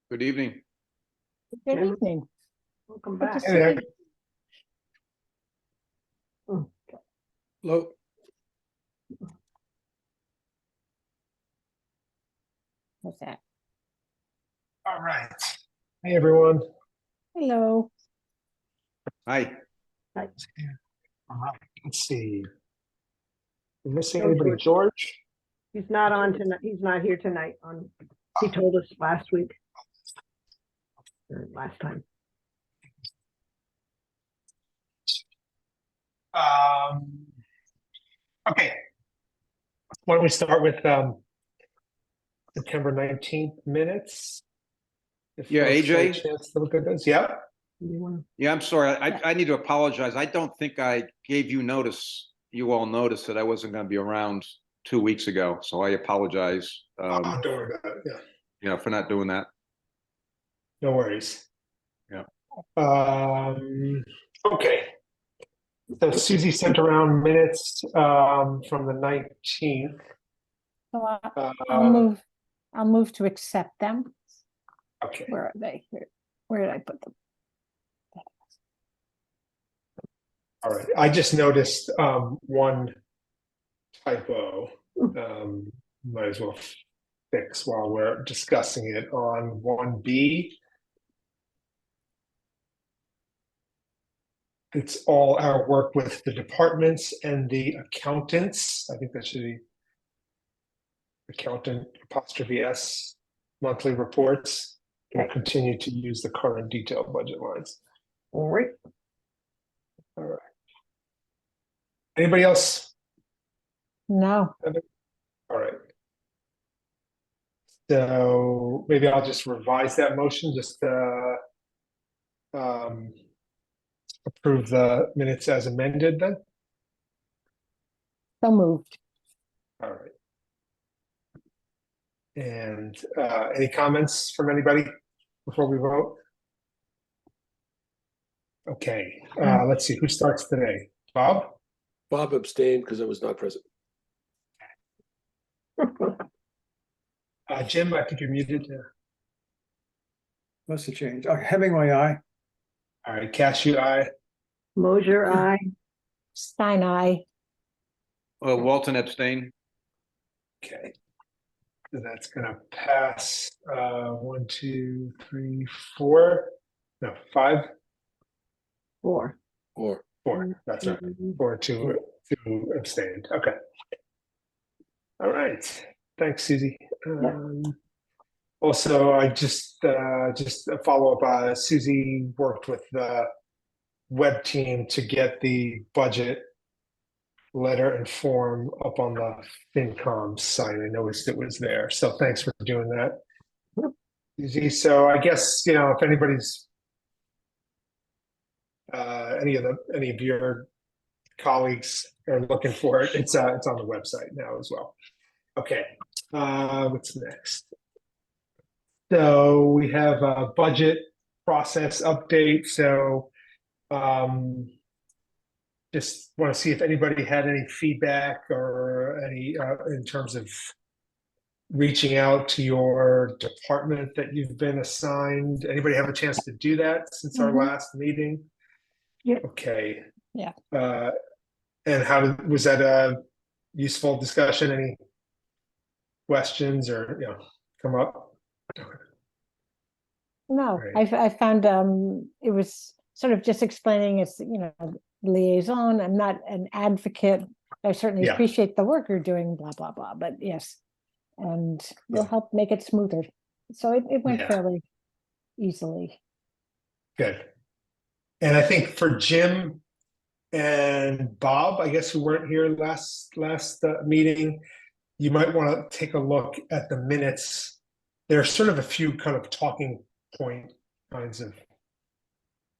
Good evening. Good Jim, evening. welcome Good back. to see you. Hello. What's that? All right. Hey, everyone. Hello. Hi. All right. Let's see. Am I missing No, anybody? George? He's not on tonight. He's not here tonight. He told us last week. Or last time. Okay. Why don't we start with September 19th minutes? If Yeah, folks had a AJ? chance to look at those. Yeah. Anyone? Yeah, I'm sorry. Yeah. I need to apologize. I don't think I gave you notice. You all noticed that I wasn't going to be around 2 weeks ago, so I apologize. Don't worry about it. Yeah. For not doing that. No worries. Yeah. Okay. So Susie sent around minutes from the 19th. So Uh, I'll move to accept them. Okay. Where are they? Where did I put them? All right. I just noticed one typo. Might as well fix while we're discussing it on 1B. It's all our work with the departments and the accountants. I think that should be accountant apostrophe S monthly reports. We'll Okay. continue to use the current detailed budget lines. All right. All right. Anybody else? No. All right. So maybe I'll just revise that motion, just approve the minutes as amended then. So moved. All right. And any comments from anybody before we vote? Okay, let's see, who starts today? Bob? Bob abstained because I was not present. Jim, I think you're muted. What's the change? Oh, Hemingway, aye. All right, Cashew, aye. Mosier, aye. Stein, aye. Walton abstain. Okay. So that's gonna pass 1, 2, 3, 4. No, 5, 4. Or 4. That's right. 4, 2 abstained. Okay. All right. Thanks, Susie. Also, I just a follow-up. Susie worked with the web team to get the budget letter and form up on the FinCom site. I noticed it was there, so thanks for doing that, Susie. So I guess if anybody's any of your colleagues are looking for it, it's on the website now as well. Okay, what's next? So we have a budget process update. So just want to see if anybody had any feedback or any in terms of reaching out to your department that you've been assigned. Anybody have a chance to do that since our last meeting? Yeah. Okay. Yeah. And was that a useful discussion? Any questions or come up? No, Right. I found it was sort of just explaining it's liaison. I'm not an advocate. I certainly Yeah. appreciate the work you're doing, blah blah blah. But yes, and you'll Yeah. help make it smoother. So it went Yeah. fairly easily. Good. And I think for Jim and Bob, I guess who weren't here last meeting, you might want to take a look at the minutes. There are sort of a few kind of talking point kinds of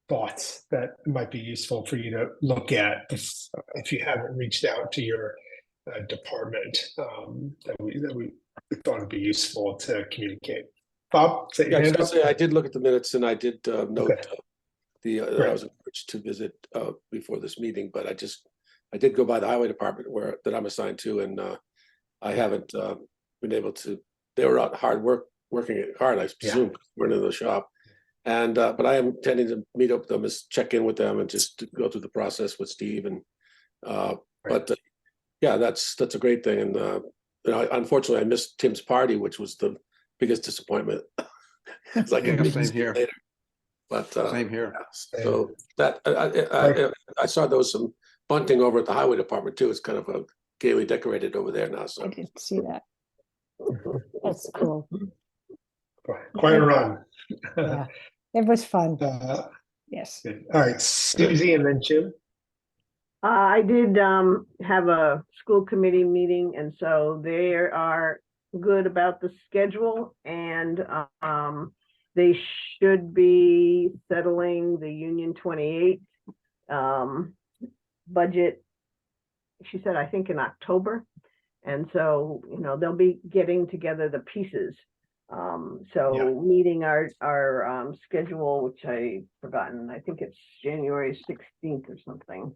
thoughts that might be useful for you to look at if you haven't reached out to your department that we thought would be useful to communicate. Bob, say your yeah, I was hand gonna up. say I did look at the minutes and I did note Okay. that Great. I was encouraged to visit before this meeting, but I did go by the highway department that I'm assigned to, and I haven't been able to. They were out hard work working hard, I presume, we're in the shop. And, but I am intending to meet up with them, just check in with them and just to go through the process with Steve and, but yeah, that's a great thing. And, you know, unfortunately I missed Tim's party, which was the biggest disappointment. It's like Yeah, same here. later. But, Same here. so that, I saw there was some bunting over at the highway department too. It's kind of a gaily decorated over there now, I so. didn't see that. That's cool. Quite a run. Yeah, it was fun. Yes. Good. All right, Susie and then Jim. I did have a school committee meeting, and so they are good about the schedule, and they should be settling the Union 28 budget. She said, I think in October. And so, you know, they'll be getting together the pieces. So meeting our schedule, which I forgotten, I think it's January 16th or something.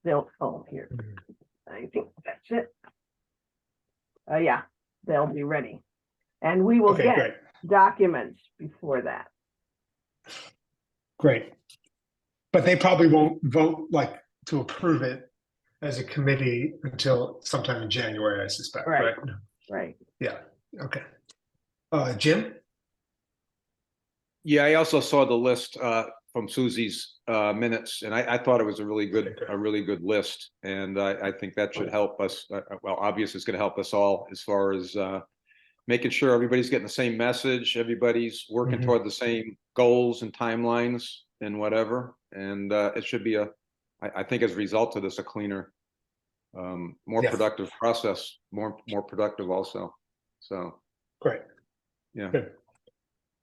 They'll, oh, here, I think that's it. Yeah, they'll be ready. And we will get Great. documents before that. Great. But they probably won't vote like to approve it as a committee until sometime in January, I suspect, right? Right. Yeah, okay. Jim? Yeah, I also saw the list from Susie's minutes, and I thought it was a really good list, and I think that should help us. Well, obviously, it's going to help us all as far as making sure everybody's getting the same message, everybody's working toward the same goals and timelines and whatever, and it should be I think as a result of this, a cleaner, more productive process, more productive also. So great. Yeah. Good.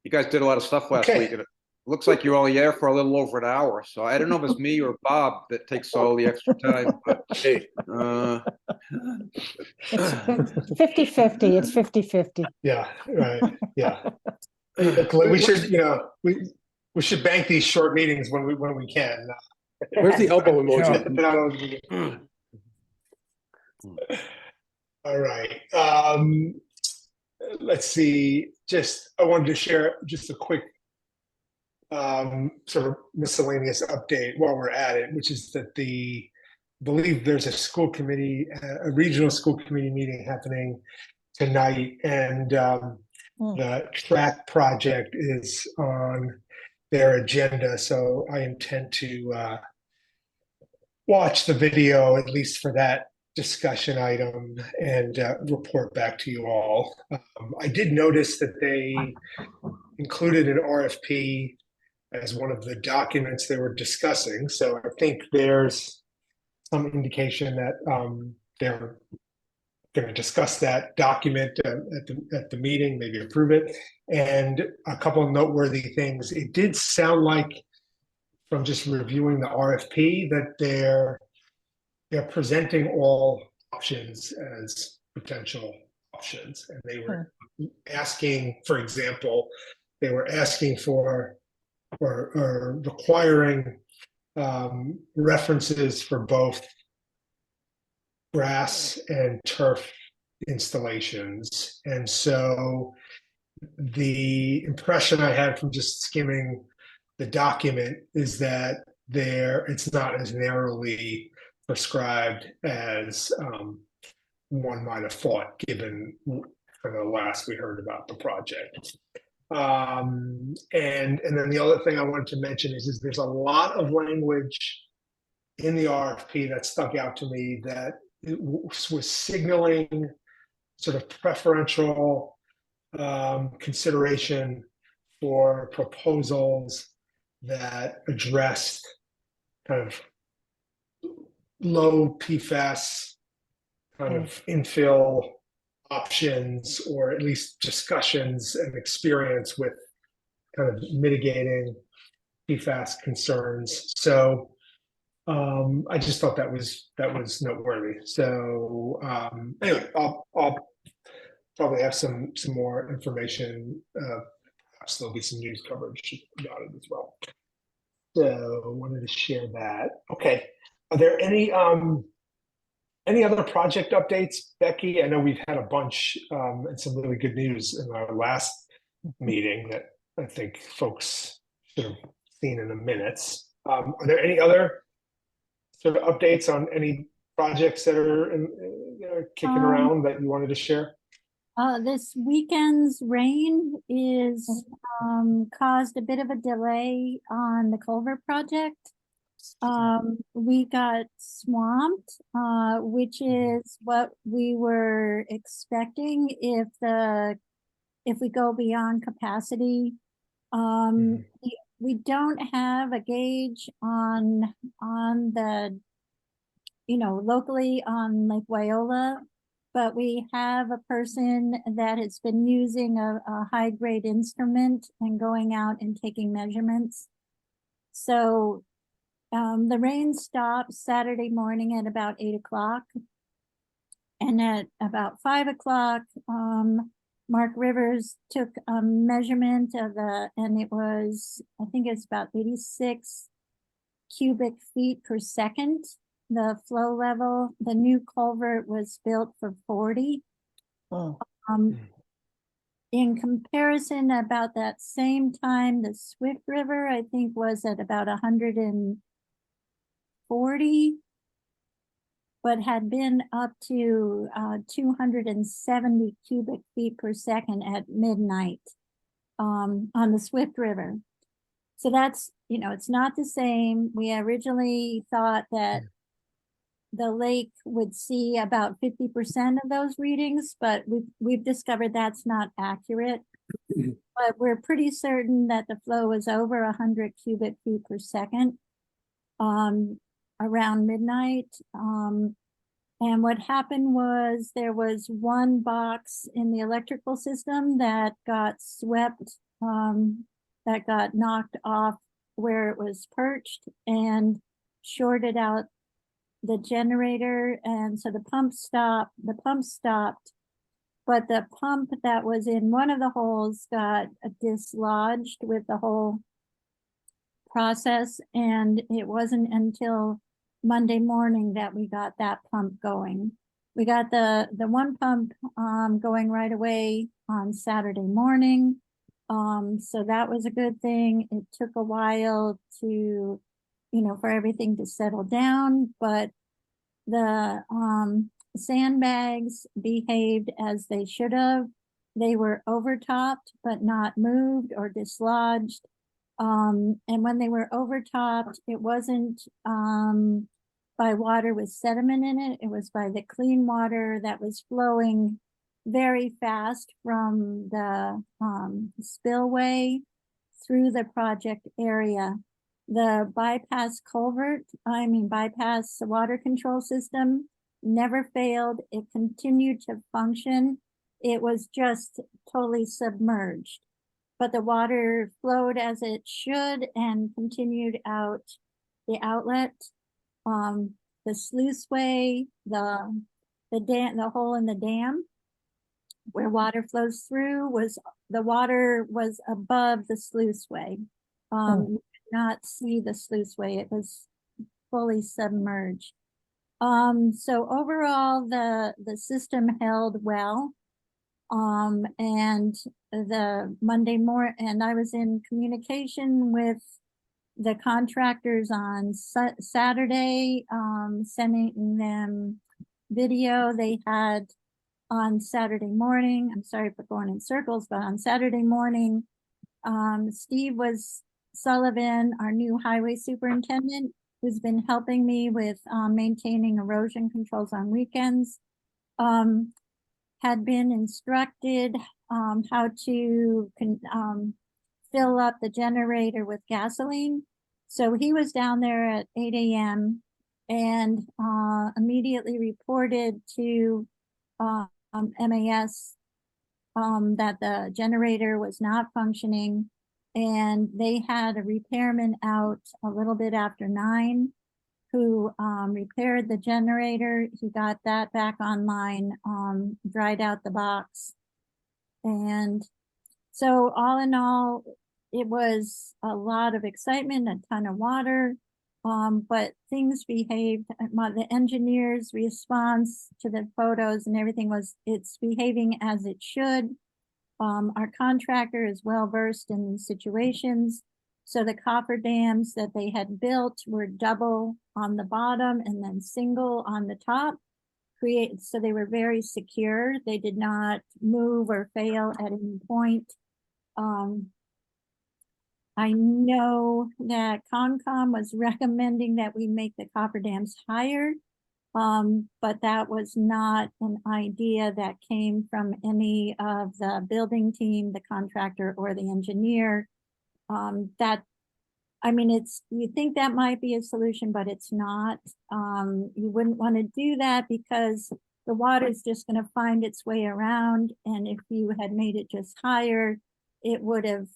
You guys did a lot of stuff last week. And it looks like you're only there for a little over an hour. So I don't know if it's me or Bob that takes all the extra time. But Hey, It's 50-50. It's 50-50. Yeah, right. Yeah. We should, you know, we should bank these short meetings when we can. where's the elbow emoji? All right. Let's see. I wanted to share just a quick sort of miscellaneous update while we're at it, which is that I believe there's a school committee, a regional school committee meeting happening tonight, and the track project is on their agenda. So I intend to watch the video, at least for that discussion item, and report back to you all. I did notice that they included an RFP as one of the documents they were discussing. So I think there's some indication that they're going to discuss that document at the meeting, maybe approve it. And a couple of noteworthy things. It did sound like, from just reviewing the RFP, that they're presenting all options as potential options. And they were asking, for example, they were asking for or requiring references for both grass and turf installations. And so the impression I had from just skimming the document is that it's not as narrowly prescribed as one might have thought, given for the last we heard about the project. And then the other thing I wanted to mention is there's a lot of language in the RFP that stuck out to me that it was signaling sort of preferential consideration for proposals that addressed kind of low PFAS kind of infill options, or at least discussions and experience with kind of mitigating PFAS concerns. So I just thought that was noteworthy. So anyway, I'll probably have some more information. Perhaps there'll be some news coverage about it as well. So I wanted to share that. Okay. Are there any other project updates, Becky? I know we've had a bunch and some really good news in our last meeting that I think folks should have seen in the minutes. Are there any other sort of updates on any projects that are kicking around that you wanted to share? This weekend's rain is caused a bit of a delay on the culvert project. We got swamped, which is what we were expecting if we go beyond capacity. We don't have a gauge on the, locally on Lake Wyola, but we have a person that has been using a high grade instrument and going out and taking measurements. So the rain stopped Saturday morning at about 8 o'clock. And at about 5 o'clock, Mark Rivers took a measurement and it was, I think it's about 86 cubic feet per second. The flow level, the new culvert was built for 40. Oh. In comparison, about that same time, the Swift River, I think, was at about 140, but had been up to 270 cubic feet per second at midnight on the Swift River. So that's, it's not the same. We originally thought that the lake would see about 50% of those readings, but we've discovered that's not accurate. But we're pretty certain that the flow was over 100 cubic feet per second around midnight. And what happened was there was one box in the electrical system that got swept, that got knocked off where it was perched and shorted out the generator, and so the pump stopped, but the pump that was in one of the holes got dislodged with the whole process, and it wasn't until Monday morning that we got that pump going. We got the one pump going right away on Saturday morning, so that was a good thing. It took a while to for everything to settle down, but the sandbags behaved as they should have. They were overtopped, but not moved or dislodged. And when they were overtopped, it wasn't by water with sediment in it. It was by the clean water that was flowing very fast from the spillway through the project area. The bypass water control system never failed. It continued to function. It was just totally submerged, but the water flowed as it should and continued out the outlet. The sluiceway, the hole in the dam where water flows through the water was above the sluiceway. You could not see the sluiceway. It was fully submerged. So overall, the system held well. And the Monday morning, and I was in communication with the contractors on Saturday, sending them video they had on Saturday morning. I'm sorry for going in circles, but on Saturday morning, Steve Sullivan, our new highway superintendent, who's been helping me with maintaining erosion controls on weekends, had been instructed how to fill up the generator with gasoline. So he was down there at 8 a.m. and immediately reported to MAS that the generator was not functioning, and they had a repairman out a little bit after 9 who repaired the generator. He got that back online, dried out the box. And so all in all, it was a lot of excitement, a ton of water, but things behaved. The engineer's response to the photos and everything was, it's behaving as it should. Our contractor is well versed in these situations. So the coffer dams that they had built were double on the bottom and then single on the top. So they were very secure. They did not move or fail at any point. I know that Concom was recommending that we make the coffer dams higher. But that was not an idea that came from any of the building team, the contractor, or the engineer. I mean, you think that might be a solution, but it's not. You wouldn't want to do that because the water is just going to find its way around. And if you had made it just higher, it would have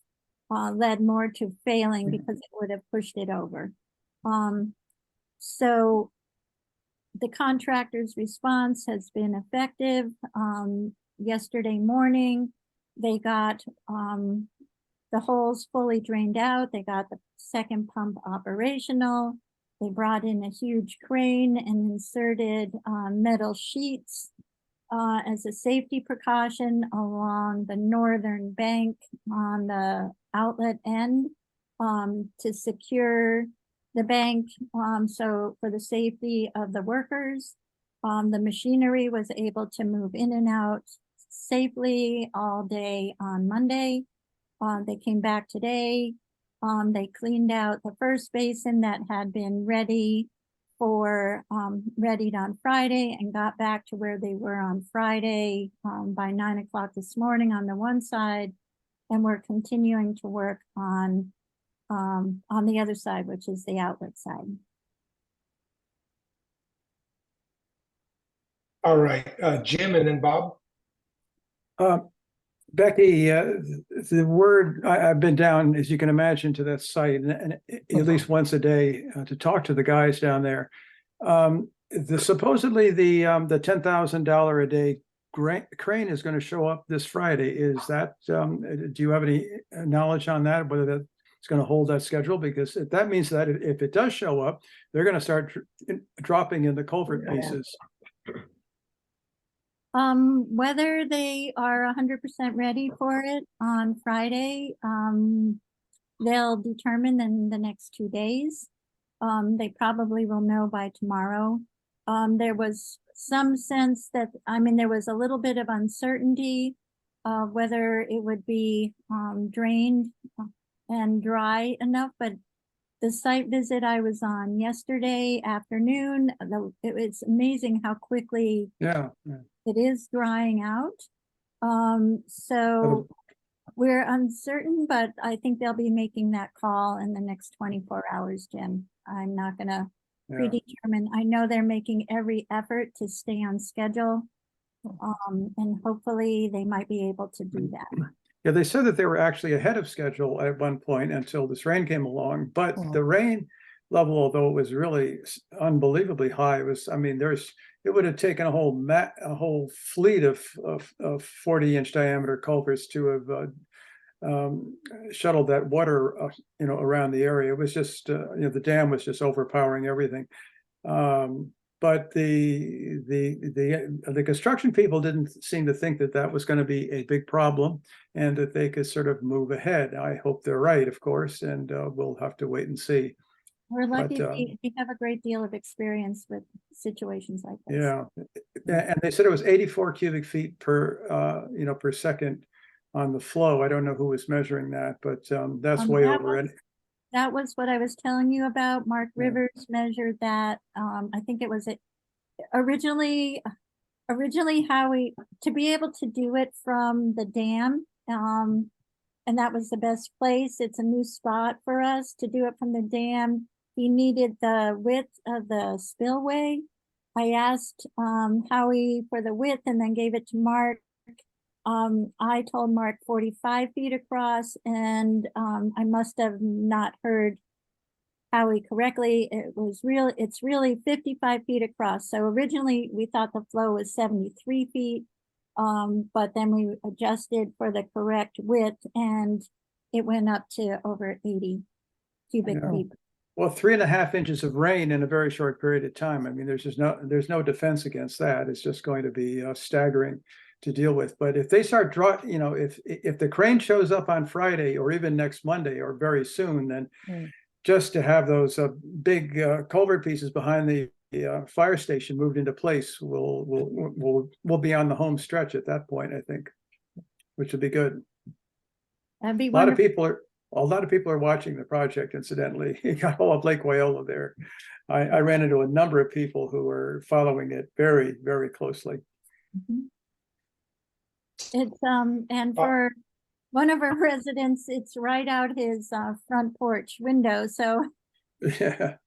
led more to failing because it would have pushed it over. So the contractor's response has been effective. Yesterday morning, they got the holes fully drained out. They got the second pump operational. They brought in a huge crane and inserted metal sheets as a safety precaution along the northern bank on the outlet end to secure the bank, so for the safety of the workers. The machinery was able to move in and out safely all day on Monday. They came back today. They cleaned out the first basin that had been readied on Friday and got back to where they were on Friday by 9 o'clock this morning on the one side. And we're continuing to work on the other side, which is the outlet side. All right, Jim and then Bob. Becky, the word, I've been down, as you can imagine, to that site and at least once a day to talk to the guys down there. Supposedly the $10,000 a day crane is going to show up this Friday. Is that, do you have any knowledge on that, whether that's going to hold that schedule? Because that means that if it does show up, they're going to start dropping in the culvert pieces. Whether they are 100% ready for it on Friday, they'll determine in the next 2 days. They probably will know by tomorrow. There was some sense that, there was a little bit of uncertainty of whether it would be drained and dry enough, but the site visit I was on yesterday afternoon, it's amazing how quickly it is drying out. So we're uncertain, but I think they'll be making that call in the next 24 hours, Jim. I'm not gonna predetermine. I know they're making every effort to stay on schedule. And hopefully they might be able to do that. Yeah, they said that they were actually ahead of schedule at one point until this rain came along, but the rain level, although it was really unbelievably high, it would have taken a whole fleet of 40-inch diameter culverts to have shuttled that water, around the area. It was just, the dam was just overpowering everything. But the construction people didn't seem to think that that was going to be a big problem and that they could sort of move ahead. I hope they're right, of course, and we'll have to wait and see. We're lucky we have a great deal of experience with situations like this. Yeah, and they said it was 84 cubic feet per per second on the flow. I don't know who was measuring that, but that's way over it. That was what I was telling you about. Mark Rivers measured that. I think it was originally to be able to do it from the dam. And that was the best place. It's a new spot for us to do it from the dam. He needed the width of the spillway. I asked Howie for the width and then gave it to Mark. I told Mark 45 feet across, and I must have not heard Howie correctly. It's really 55 feet across. So originally we thought the flow was 73 feet, but then we adjusted for the correct width and it went up to over 80 cubic feet. Well, 3.5 inches of rain in a very short period of time. There's no defense against that. It's just going to be staggering. to deal with. But if they start if the crane shows up on Friday or even next Monday or very soon, then just to have those big culvert pieces behind the fire station moved into place will be on the home stretch at that point, I think, which would be good. That'd be A lot of wonderful. people are watching the project, incidentally. You got all of Lake Wyola there. I ran into a number of people who were following it very, very closely. Mhm. It's and for one of our residents, it's right out his front porch window. So, Yeah.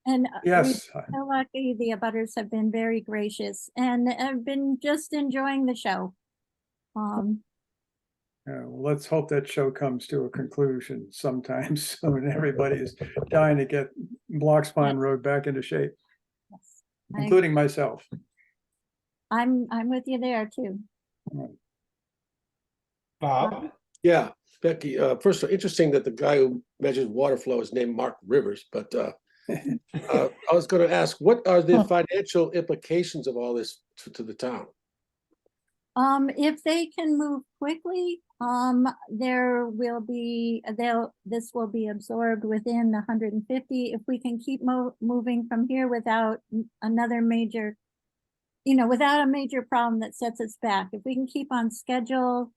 and Yes. we're so lucky. The abutters have been very gracious and have been just enjoying the show. Well, let's hope that show comes to a conclusion sometime soon. Everybody's dying to get Blocks Pond Road back into shape, Yes, including myself. I'm with you there too. Bob? Yeah, Becky, first of all, interesting that the guy who measures water flow is named Mark Rivers, but I was going to ask, what are the financial implications of all this to the town? If they can move quickly, there will be, this will be absorbed within 150. If we can keep moving from here without another major, without a major problem that sets us back. If we can keep on schedule,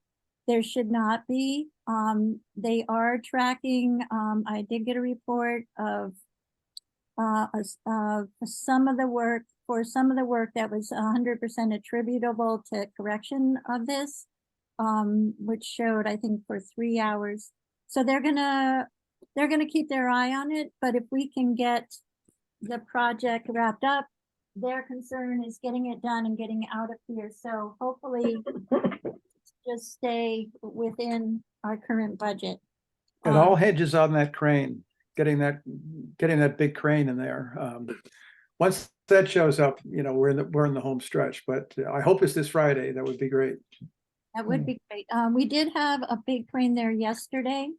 there should not be. They are tracking, I did get a report of some of the work that was 100% attributable to correction of this, which showed, I think, for 3 hours. So they're gonna keep their eye on it, but if we can get the project wrapped up, their concern is getting it done and getting out of here. So hopefully just stay within our current budget. It all hinges on that crane, getting that big crane in there. Once that shows up, we're in the home stretch. But I hope it's this Friday. That would be great. That would be great. We did have a big crane there yesterday.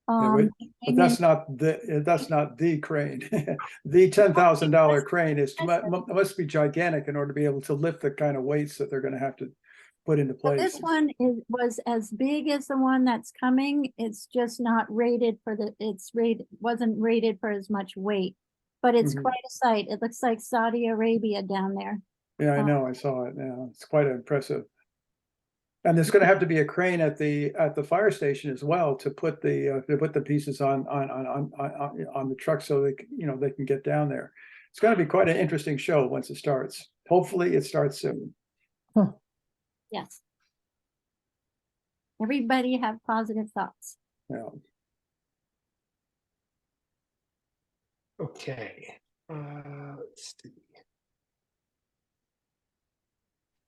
But that's not the crane. The $10,000 crane must be gigantic in order to be able to lift the kind of weights that they're going to have to put into place. This one was as big as the one that's coming. It's just not rated for wasn't rated for as much weight, but it's quite a sight. It looks like Saudi Arabia down there. Yeah, I know. I saw it now. It's quite impressive. And there's going to have to be a crane at the fire station as well to put the pieces on the truck so they can get down there. It's going to be quite an interesting show once it starts. Hopefully, it starts soon. Yes. Everybody have positive thoughts. Yeah. Okay. Let's see.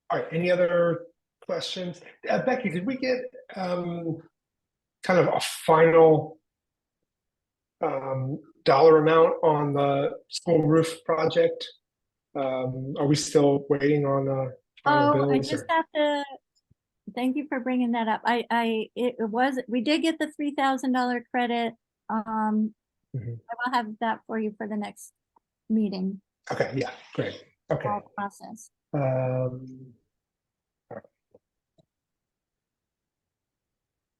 All right. Any other questions? Becky, did we get kind of a final dollar amount on the school roof project? Are we still waiting on final bills? I just have to, thank you for bringing that up. We did get the $3,000 credit. I will have that for you for the next meeting. Okay, yeah, great. Okay. Process.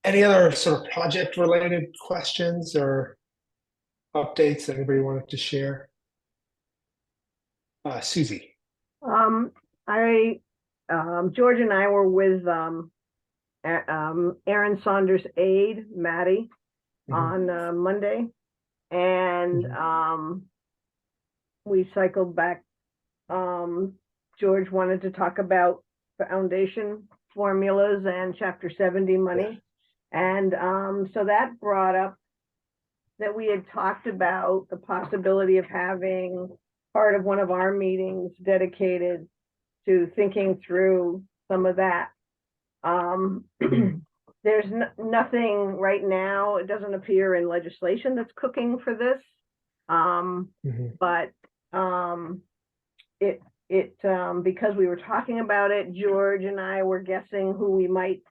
Any other sort of project related questions or updates that anybody wanted to share? Susie. George and I were with Aaron Saunders' aide, Maddie, on Monday, and we cycled back. George wanted to talk about foundation formulas and Chapter 70 money. And so that brought up that we had talked about the possibility of having part of one of our meetings dedicated to thinking through some of that. There's nothing right now. It doesn't appear in legislation that's cooking for this. But because we were talking about it, George and I were guessing who we might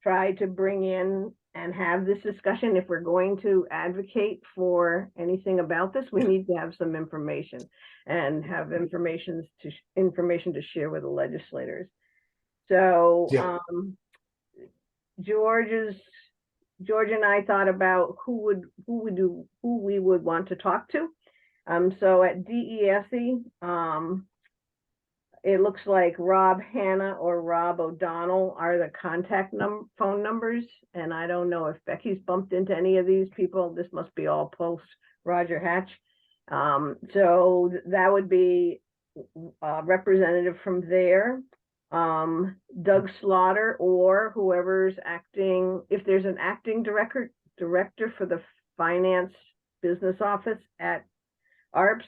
try to bring in and have this discussion. If we're going to advocate for anything about this, we need to have some information and have information to share with the legislators. So, Yeah. George and I thought about who we would want to talk to. So at DESE, it looks like Rob Hanna or Rob O'Donnell are the contact phone numbers. And I don't know if Becky's bumped into any of these people. This must be all post Roger Hatch. So that would be a representative from there. Doug Slaughter or whoever's acting, if there's an acting director for the finance business office at ARPS,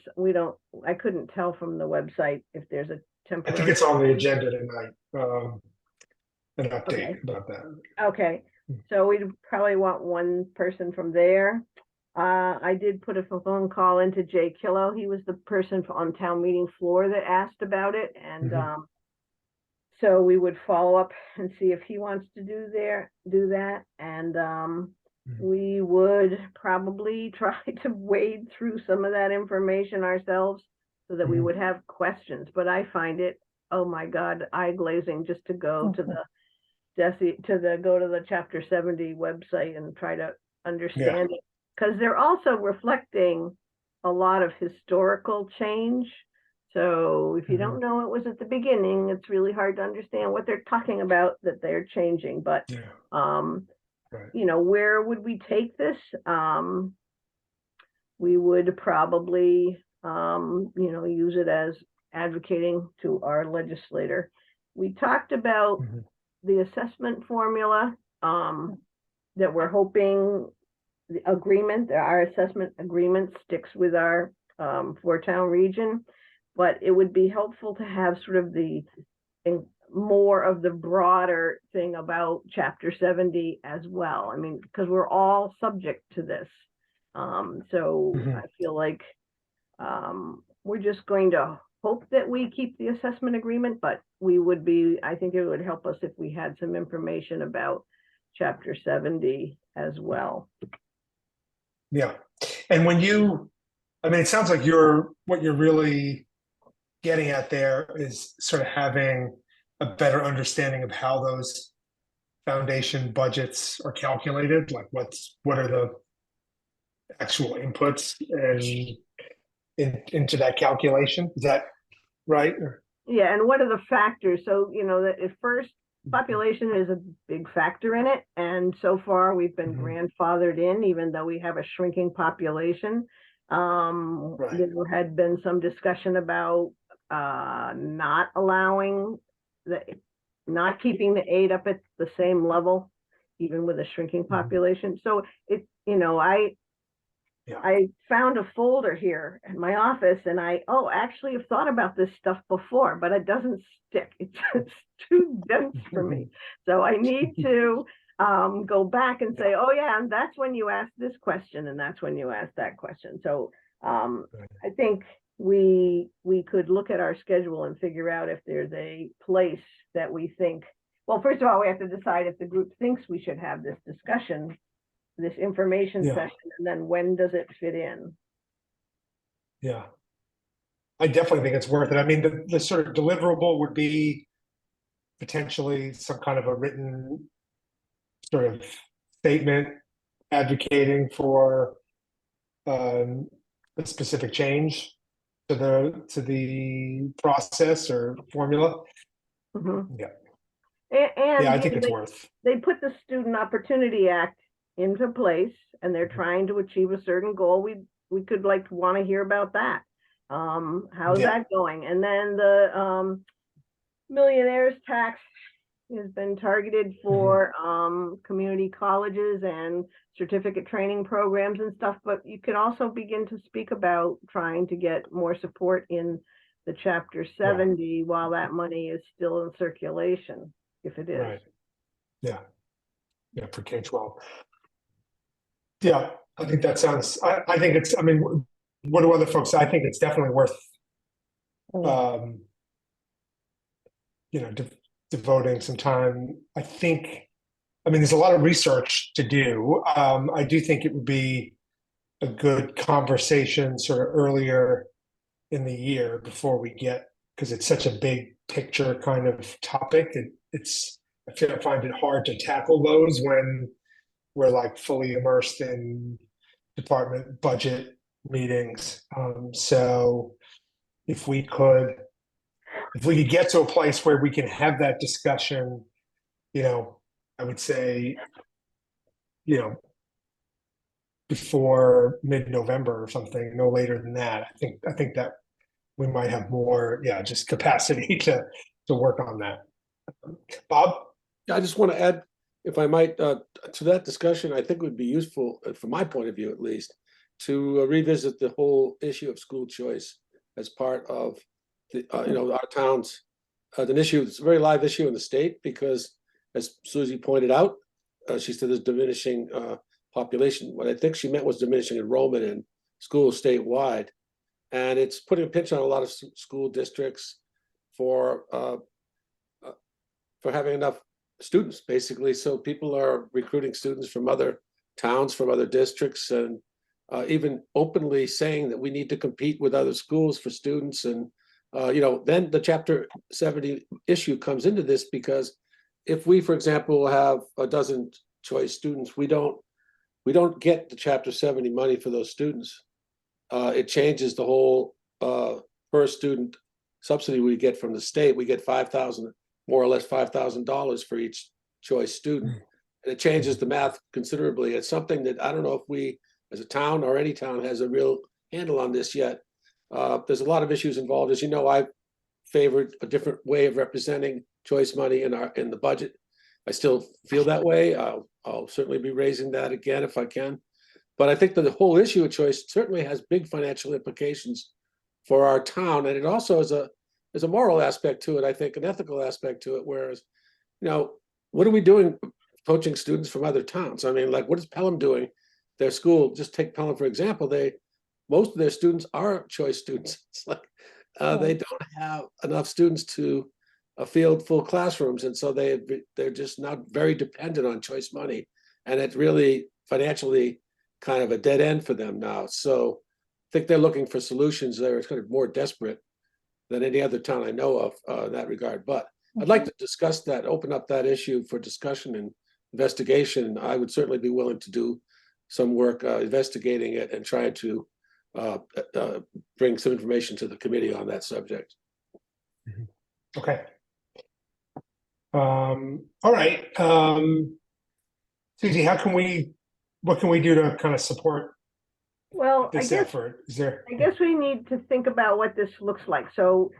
I couldn't tell from the website if there's a I temporary. think it's on the agenda tonight. An update Okay. about that. Okay, so we'd probably want one person from there. I did put a phone call into Jay Killo. He was the person on town meeting floor that asked about it. And so we would follow up and see if he wants to do that. And we would probably try to wade through some of that information ourselves so that we would have questions. But I find it, oh my God, eye glazing just to go to the Chapter 70 website and try to understand it. Because they're also reflecting a lot of historical change. So if you don't know it was at the beginning, it's really hard to understand what they're talking about that they're changing. But you know, where would we take this? We would probably you know, use it as advocating to our legislator. We talked about the assessment formula that we're hoping the agreement, our assessment agreement sticks with our four-town region, but it would be helpful to have sort of the more of the broader thing about Chapter 70 as well. I mean, because we're all subject to this. So I feel like we're just going to hope that we keep the assessment agreement, but I think it would help us if we had some information about Chapter 70 as well. Yeah. And when I mean, it sounds like what you're really getting at there is sort of having a better understanding of how those foundation budgets are calculated, like what are the actual inputs into that calculation. Is that right? Yeah, and what are the factors? So, you know, that at first population is a big factor in it. And so far we've been grandfathered in, even though we have a shrinking population. There had been some discussion about not keeping the aid up at the same level, even with a shrinking population. So it, you know, I found a folder here in my office and I actually have thought about this stuff before, but it doesn't stick. It's just too dense for me. So I need to go back and say, oh yeah, and that's when you ask this question and that's when you ask that question. So I think we could look at our schedule and figure out if there's a place that we think, well, first of all, we have to decide if the group thinks we should have this discussion, this information session, and then when does it fit in? Yeah, I definitely think it's worth it. I mean, the sort of deliverable would be potentially some kind of a written sort of statement advocating for a specific change to the process or formula. Yeah, I think it's worth. They put the Student Opportunity Act into place and they're trying to achieve a certain goal. We could want to hear about that. How's that going? And then the millionaires tax has been targeted for community colleges and certificate training programs and stuff, but you could also begin to speak about trying to get more support in the Chapter 70 while that money is still in circulation, if it is. Right. Yeah, for K-12. Yeah, I think that sounds, I think it's, I mean, what do other folks say? I think it's definitely worth, you know, devoting some time. I mean, there's a lot of research to do. I do think it would be a good conversation sort of earlier in the year before we get, because it's such a big picture kind of topic. I find it hard to tackle those when we're like fully immersed in department budget meetings. So if we could get to a place where we can have that discussion, I would say, before mid-November or something, no later than that. I think that we might have more, just capacity to work on that. Bob? I just want to add, if I might, to that discussion, I think it would be useful, from my point of view at least, to revisit the whole issue of school choice as part of the, our town's, an issue, it's a very live issue in the state because, as Susie pointed out, she said there's diminishing population. What I think she meant was diminishing enrollment in schools statewide. And it's putting a pinch on a lot of school districts for having enough students, basically. So people are recruiting students from other towns, from other districts, and even openly saying that we need to compete with other schools for students. And then the Chapter 70 issue comes into this, because if we, for example, have a dozen choice students, we don't get the Chapter 70 money for those students. It changes the whole per student subsidy we get from the state. We get more or less $5,000 for each choice student. And it changes the math considerably. It's something that I don't know if we, as a town or any town, has a real handle on this yet. There's a lot of issues involved. As you know, I've favored a different way of representing choice money in the budget. I still feel that way. I'll certainly be raising that again if I can. But I think that the whole issue of choice certainly has big financial implications for our town. And it also is a moral aspect to it, I think, an ethical aspect to it. Whereas, what are we doing poaching students from other towns? I mean, like, what is Pelham doing? Their school, just take Pelham for example, most of their students are choice students. It's like they don't have enough students to field full classrooms. And so they're just not very dependent on choice money. And it's really financially kind of a dead end for them now. So I think they're looking for solutions that are kind of more desperate than any other town I know of in that regard. But I'd like to discuss that, open up that issue for discussion and investigation. I would certainly be willing to do some work investigating it and trying to bring some information to the committee on that subject. Okay. All right. Susie, what can we do to kind of support Well, this effort? I guess we need to think about what this looks like. So,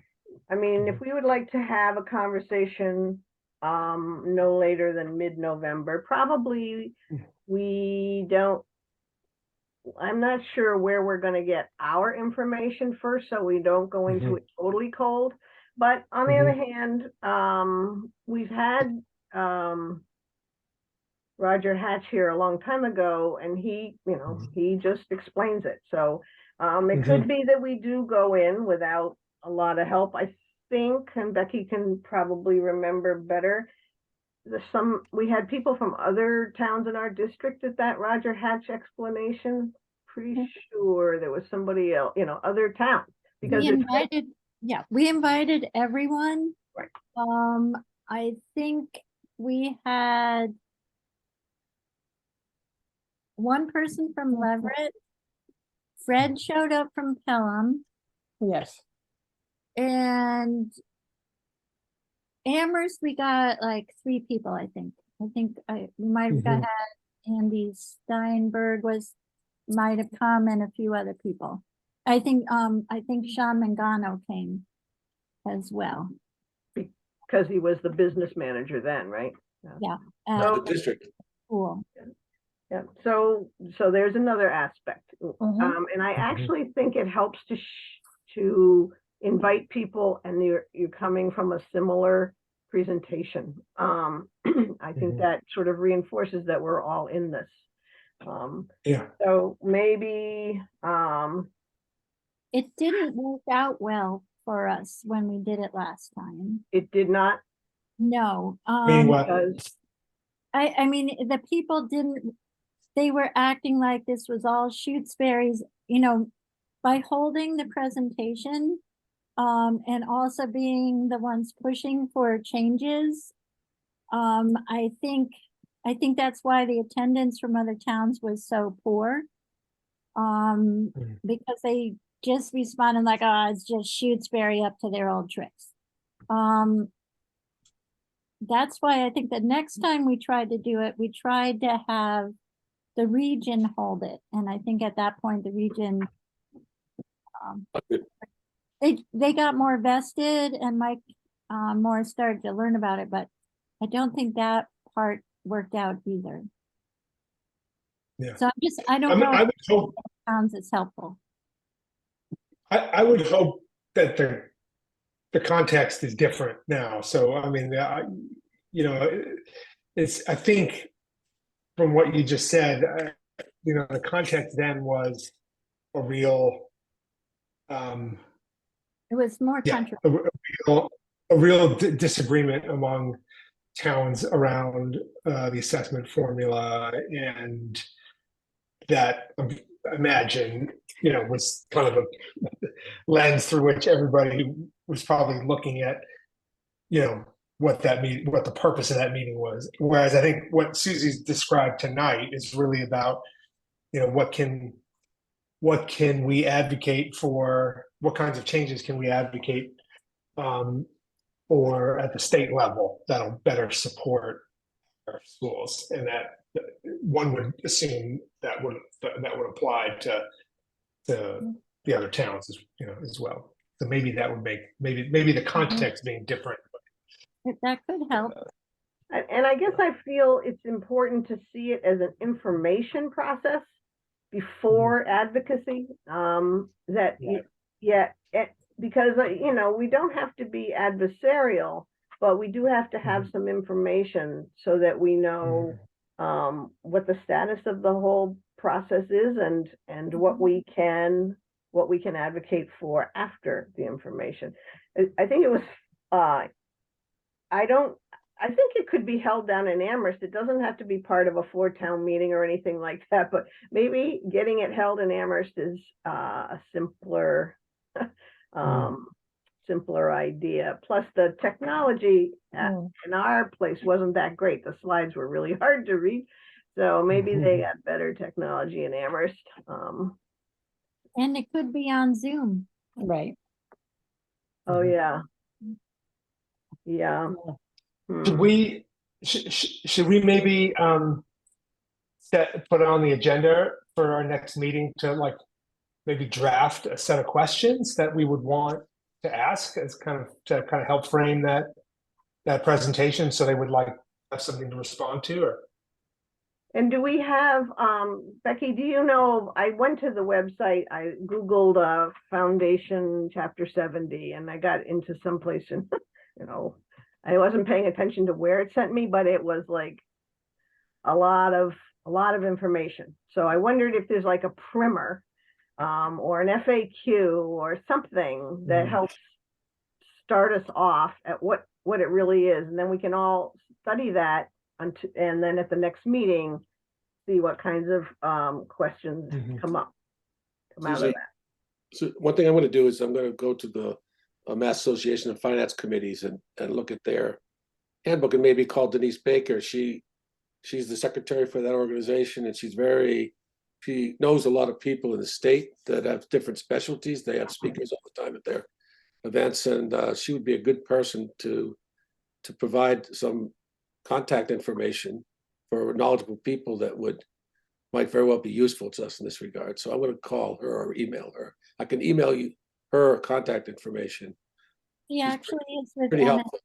I mean, if we would like to have a conversation no later than mid-November, probably I'm not sure where we're going to get our information first, so we don't go into it totally cold. But on the other hand, we've had Roger Hatch here a long time ago, and he just explains it. So it could be that we do go in without a lot of help, I think, and Becky can probably remember better. We had people from other towns in our district at that Roger Hatch explanation. Pretty sure there was somebody else, other towns. Because we invited everyone. Right. I think we had one person from Leverett. Fred showed up from Pelham. Yes. And Amherst, we got like 3 people, I think. We might have got Andy Steinberg might have come, and a few other people. I think Sean Mangano came as well. Because he was the business manager then, right? Yeah. The district. Cool. Yeah. So there's another aspect. And I actually think it helps to invite people, and you're coming from a similar presentation. I think that sort of reinforces that we're all in this. So maybe it didn't work out well for us when we did it last time. It did not. No. Meaning what? I mean, the people they were acting like this was all Shutesbury's, by holding the presentation and also being the ones pushing for changes. I think that's why the attendance from other towns was so poor. Because they just responded like, oh, it's just Shutesbury up to their old tricks. That's why I think the next time we tried to do it, we tried to have the region hold it. And I think at that point, the region, they got more vested, and Mike Morris started to learn about it, but I don't think that part worked out either. Yeah. So I don't know I if would hope, sounds it's helpful. I would hope that the context is different now. So, I mean, you know, I think from what you just said, you know, the context then was a real, It was more yeah, controversial. a real disagreement among towns around the assessment formula, and that I imagine, you know, was kind of a lens through which everybody was probably looking at, you know, what the purpose of that meeting was. Whereas I think what Susie's described tonight is really about, you know, what can we advocate for, what kinds of changes can we advocate or at the state level that'll better support our schools, and that one would assume that would apply to the other towns, you know, as well. So maybe that would make maybe the context being different. That could help. And I guess I feel it's important to see it as an information process before advocacy. Because you know, we don't have to be adversarial, but we do have to have some information so that we know what the status of the whole process is, and what we can advocate for after the information. I think it was I think it could be held down in Amherst. It doesn't have to be part of a 4-town meeting or anything like that, but maybe getting it held in Amherst is a simpler simpler idea. Plus the technology in our place wasn't that great. The slides were really hard to read. So maybe they got better technology in Amherst. And it could be on Zoom. Right. Oh yeah. Yeah. Should we maybe put on the agenda for our next meeting to like maybe draft a set of questions that we would want to ask as kind of help frame that presentation, so they would like have something to respond to? Or and do we have Becky, do you know, I went to the website, I googled foundation chapter 70, and I got into someplace, and you know, I wasn't paying attention to where it sent me, but it was like a lot of information. So I wondered if there's like a primer or an FAQ or something that helps start us off at what it really is, and then we can all study that, and then at the next meeting see what kinds of questions come out of that. So one thing I'm going to do is I'm going to go to the Mass Association of Finance Committees and look at their handbook, and maybe call Denise Baker. She's the secretary for that organization, and she knows a lot of people in the state that have different specialties. They have speakers all the time at their events, and she would be a good person to provide some contact information for knowledgeable people that might very well be useful to us in this regard. So I'm going to call her or email her. I can email you her contact information. She actually is with pretty MMA. helpful.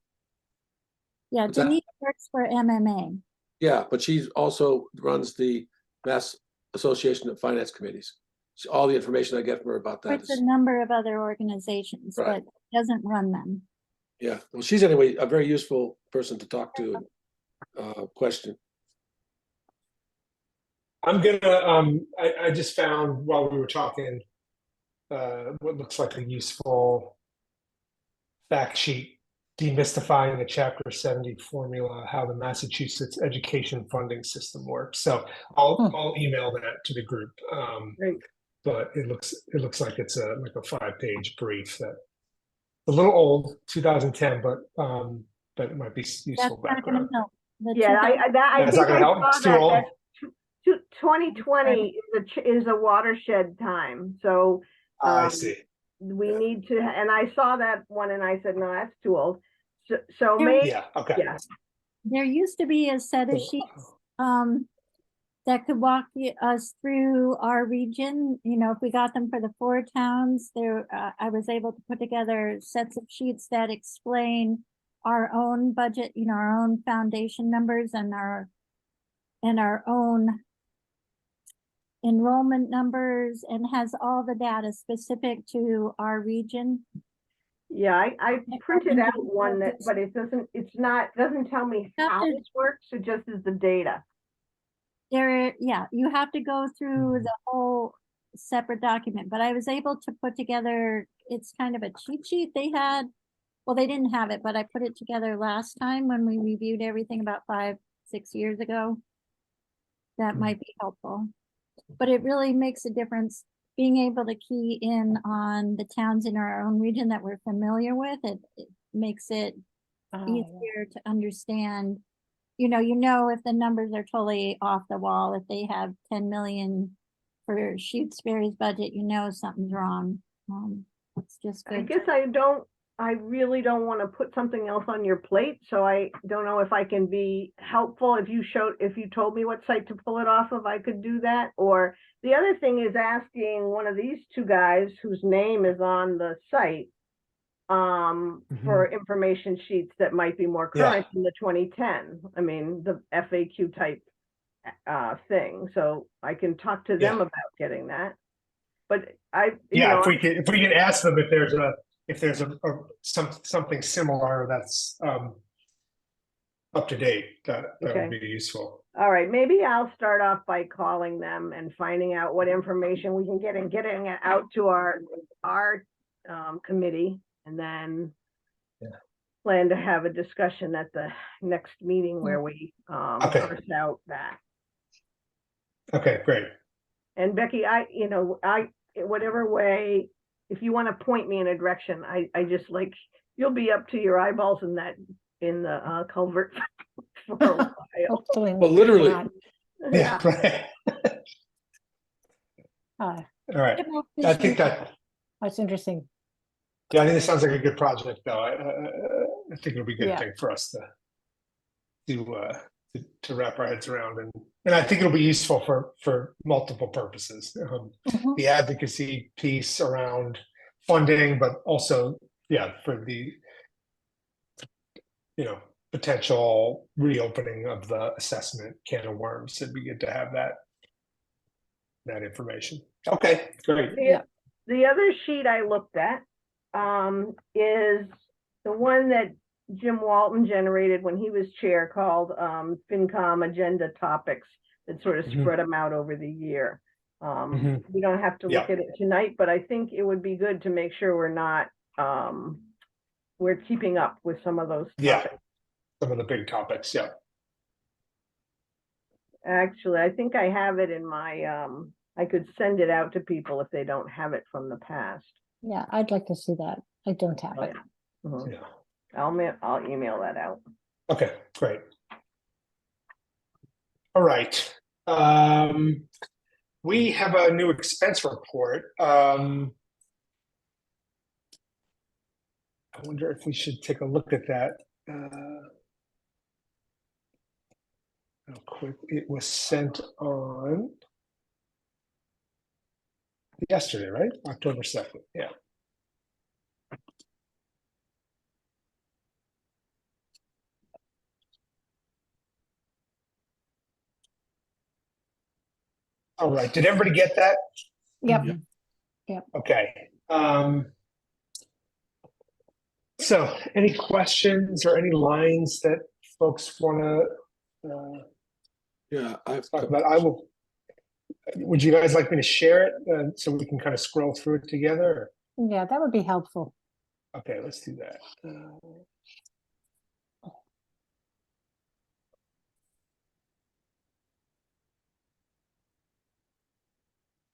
Yeah, What's that? Denise works for MMA. Yeah, but she also runs the Mass Association of Finance Committees. So all the information I get from her about that Works a number of other organizations, Right. but doesn't run them. yeah. Well, she's anyway a very useful person to talk to and question. I'm gonna I just found while we were talking what looks like a useful fact sheet demystifying the Chapter 70 formula, how the Massachusetts education funding system works. So I'll email that to the group. Great. But it looks like it's like a 5-page brief that a little old, 2010, but it might be useful That's not going background. to help. Yeah, I That's think not I gonna help? saw It's too that, old? that 2020 is a watershed time, so. I see. We Yeah. need to, and I saw that one and I said, no, that's too old. So There- maybe, Yeah, okay. yeah, There used to be a set of So- sheets, that could walk us through our region, you know, if we got them for the 4 towns, there, I was able to put together sets of sheets that explain our own budget, you know, our own foundation numbers and our own enrollment numbers, and has all the data specific to our region. yeah, I printed out individual one that, but it doesn't tell me Have how to- this works, it just is the data. Yeah, you have to go through the whole separate document, but I was able to put together, it's kind of a cheat sheet they had. Well, they didn't have it, but I put it together last time when we reviewed everything about 5, 6 years ago. That might be helpful. But it really makes a difference being able to key in on the towns in our own region that we're familiar with. It makes it Oh, easier to understand. You know, if the numbers are totally off the wall, if they have 10 million for Shutesbury's budget, you know something's wrong. It's just I good. guess I really don't want to put something else on your plate, so I don't know if I can be helpful. If you told me what site to pull it off of, I could do that. Or the other thing is asking one of these 2 guys whose name is on the site for information sheets that might be more Yeah. current than the 2010. I mean, the FAQ type thing. So I can talk to them Yeah. about getting that. But you Yeah, know, if we can ask them if there's something similar that's up to date, that Okay. would be useful. all right, maybe I'll start off by calling them and finding out what information we can get and getting it out to our committee, and then Yeah. plan to have a discussion at the next meeting where we Okay. parse out that. Okay, great. And Becky, whatever way, if you want to point me in a direction, I just like, you'll be up to your eyeballs in the culvert for a while. hopefully Well, literally. not. Yeah, right. Uh, All right. I think That's interesting. yeah, I think it sounds like a good project, though. I think it'll be a good Yeah. thing for us to wrap our heads around, and I think it'll be useful for multiple purposes. Mhm. The advocacy piece around funding, but also, yeah, for the potential reopening of the assessment can of worms. It'd be good to have that information. Okay, great. The other sheet I looked at is the one that Jim Walton generated when he was chair, called FinCom Agenda Topics, that sort of Mhm. spread them out over the year. Mhm. We don't have to look at it tonight, but I think it would be good to make sure we're keeping up with some of those Yeah. topics. Some of the big topics, yeah. Actually, I think I have it in my, I could send it out to people if they don't have it from the past. Yeah, I'd like to see that. I don't have Oh, it. yeah. Mhm. Yeah. I'll email that out. Okay, great. All right. We have a new expense report. I wonder if we should take a look at that. Real quick, it was sent on yesterday, right? October 2nd, yeah. All right, did everybody get that? Yep. Okay. So any questions or any lines that folks want to Yeah, I've talk about? Would you guys like me to share it so we can kind of scroll through it together? Yeah, that would be helpful. Okay, let's do that.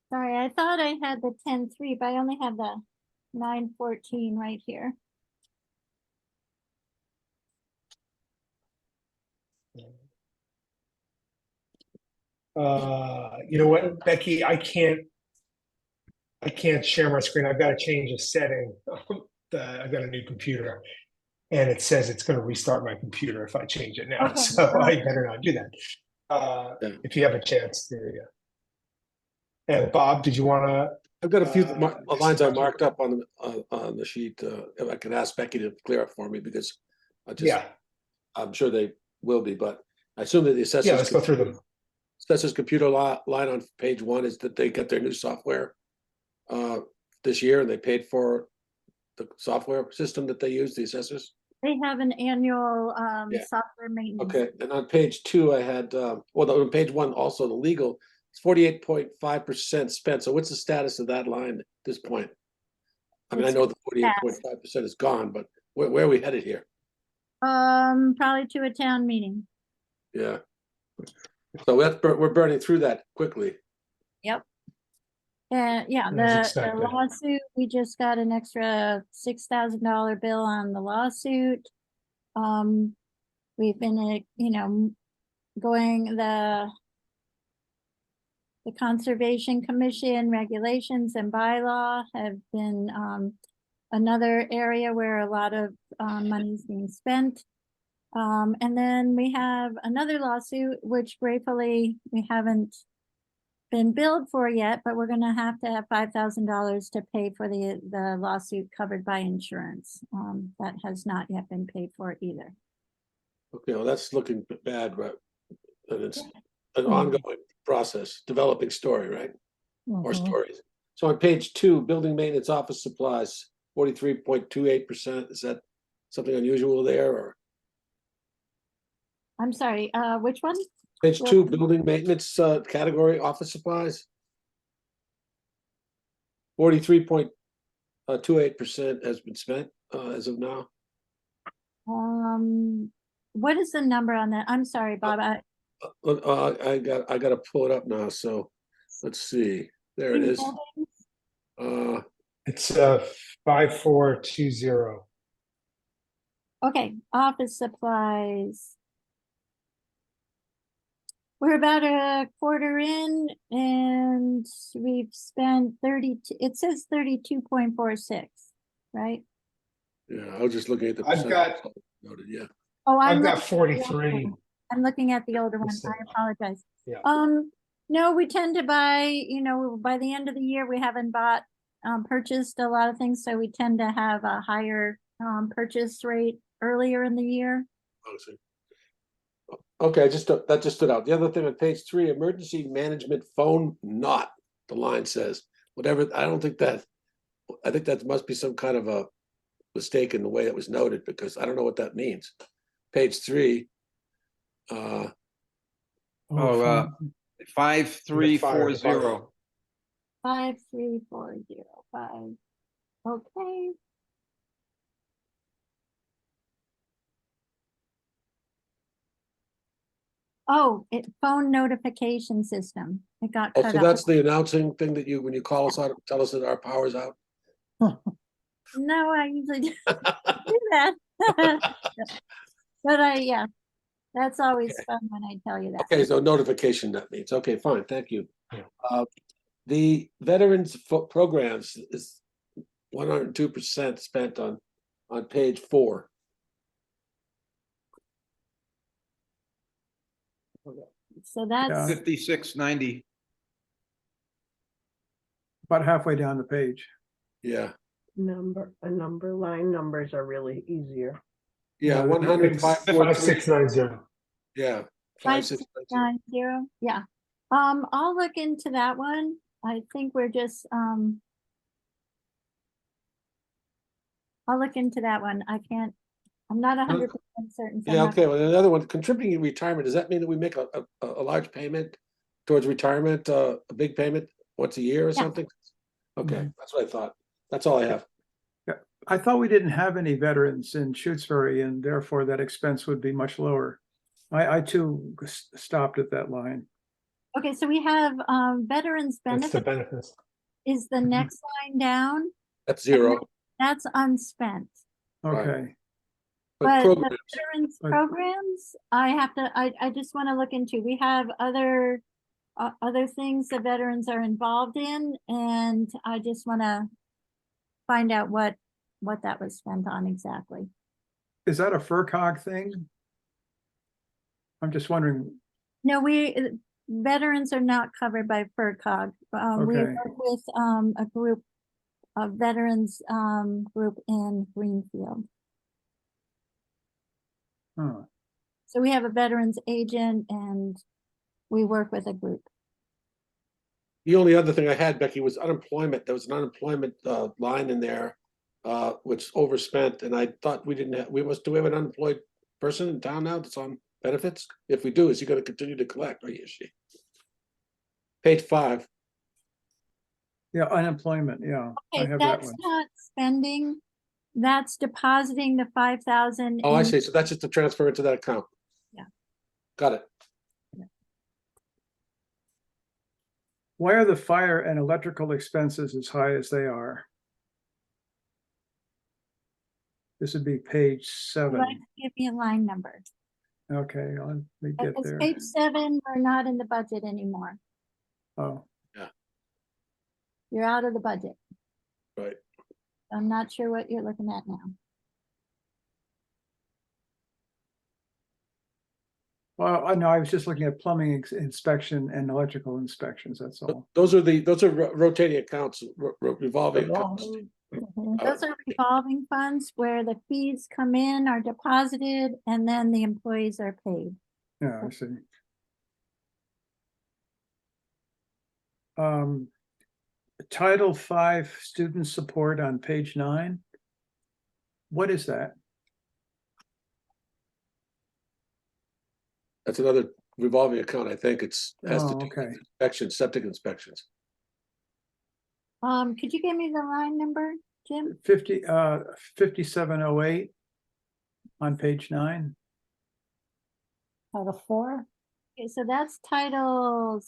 Sorry, I thought I had the 10-3, but I only have the 9-14 right here. You know what, Becky, I can't share my screen. I've got to change a setting. I've got a new computer and it says it's going to restart my computer if I change it now. Okay, So I better not do that. Yeah. If you have a chance, there you go. And Bob, did you want to? I've got a few lines I marked up on the sheet. If I could ask Becky to clear up for me, because I'm sure they will be, but I assume that the assessors. Let's go through them. Assessors computer line on page 1 is that they got their new software this year, and they paid for the software system that they use, the assessors. They have an annual software maintenance. Okay, and on page 2, I had on page 1 also the legal. It's 48.5% spent. So what's the status of that line at this point? I mean, I know the 48.5% is gone, but where are we headed here? Probably to a town meeting. Yeah. So we're burning through that quickly. Yep. Yeah, the lawsuit, we just got an extra $6,000 bill on the lawsuit. We've been, going the Conservation Commission regulations and bylaw have been another area where a lot of money is being spent. And then we have another lawsuit, which gratefully we haven't been billed for yet, but we're going to have $5,000 to pay for the lawsuit covered by insurance. That has not yet been paid for either. Okay, well, that's looking bad, right? And it's an ongoing process, developing story, right? Or stories. So on page 2, building maintenance office supplies, 43.28%. Is that something unusual there, or? I'm sorry, which one? Page 2, building maintenance category, office supplies. 43.28% has been spent as of now. What is the number on that? I'm sorry, Bob. I got to pull it up now. So let's see. There it is. It's 5420. Okay, office supplies. We're about a quarter in and we've spent 32, it says 32.46, right? Yeah, I was just looking at the I've got noted, yeah. Oh, I've got 43. I'm looking at the older one. I apologize. Yeah. No, we tend to buy, by the end of the year, we haven't purchased a lot of things, so we tend to have a higher purchase rate earlier in the year. Okay, that just stood out. The other thing on page 3, emergency management phone not, the line says. Whatever, I think that must be some kind of a mistake in the way it was noted, because I don't know what that means. Page 3. 5340. 53405. Okay. Oh, phone notification system. It got cut So off. that's the announcing thing that when you call us out, tell us that our power's out. No, I usually do that. But that's always fun when I tell you that. Okay, so notification, that means. Okay, fine, thank you. The veterans programs is 102% spent on page 4. So that's 5690. About halfway down the page. Yeah. Line numbers are really easier. Yeah, 5690. Yeah. 5690. Yeah. I'll look into that one. I think we're just I'll look into that one. I'm not 100% certain. Yeah, okay. Well, another one, contributing in retirement, does that mean that we make a large payment towards retirement, a big payment once a year or something? Okay, that's what I thought. That's all I have. Yeah, I thought we didn't have any veterans in Shutesbury, and therefore that expense would be much lower. I too stopped at that line. Okay, so we have veterans That's the benefits benefits. is the next line down. That's 0. That's unspent. Okay. Right. But the programs, veterans But- programs, I just want to look into, we have other things that veterans are involved in, and I just want to find out what that was spent on exactly. Is that a FERCog thing? I'm just wondering, No, veterans are not covered by FERCog. We Okay. work with, a group, a veterans, group in Greenfield. huh, So we have a veterans agent and we work with a group. the only other thing I had, Becky, was unemployment. There was an unemployment line in there, which overspent, and I thought we didn't have, do we have an unemployed person in town now that's on benefits? If we do, is he gonna continue to collect, or is she? Page 5. yeah, unemployment, yeah, I Okay, have that that's one. not spending, that's depositing the 5,000. Oh, I see. So that's just to transfer into that account. Yeah. Got it. Why are the fire and electrical expenses as high as they are? This would be page 7. Give me a line number. Okay, let me get It's there. page 7, we're not in the budget anymore. Oh, You're out of the budget. Right. I'm not sure what you're looking at now. well, I know, I was just looking at plumbing inspection and electrical inspections, that's all. Those are rotating accounts, revolving accounts. Mhm. Those are revolving funds where the fees come in, are deposited, and then the employees are paid. Yeah, I see. Title V student support on page 9. What is that? That's another revolving account. I think has to Oh, do okay. with inspections, septic inspections. Could you give me the line number, Jim? 5708 on page 9. Title 4. Okay, so that's title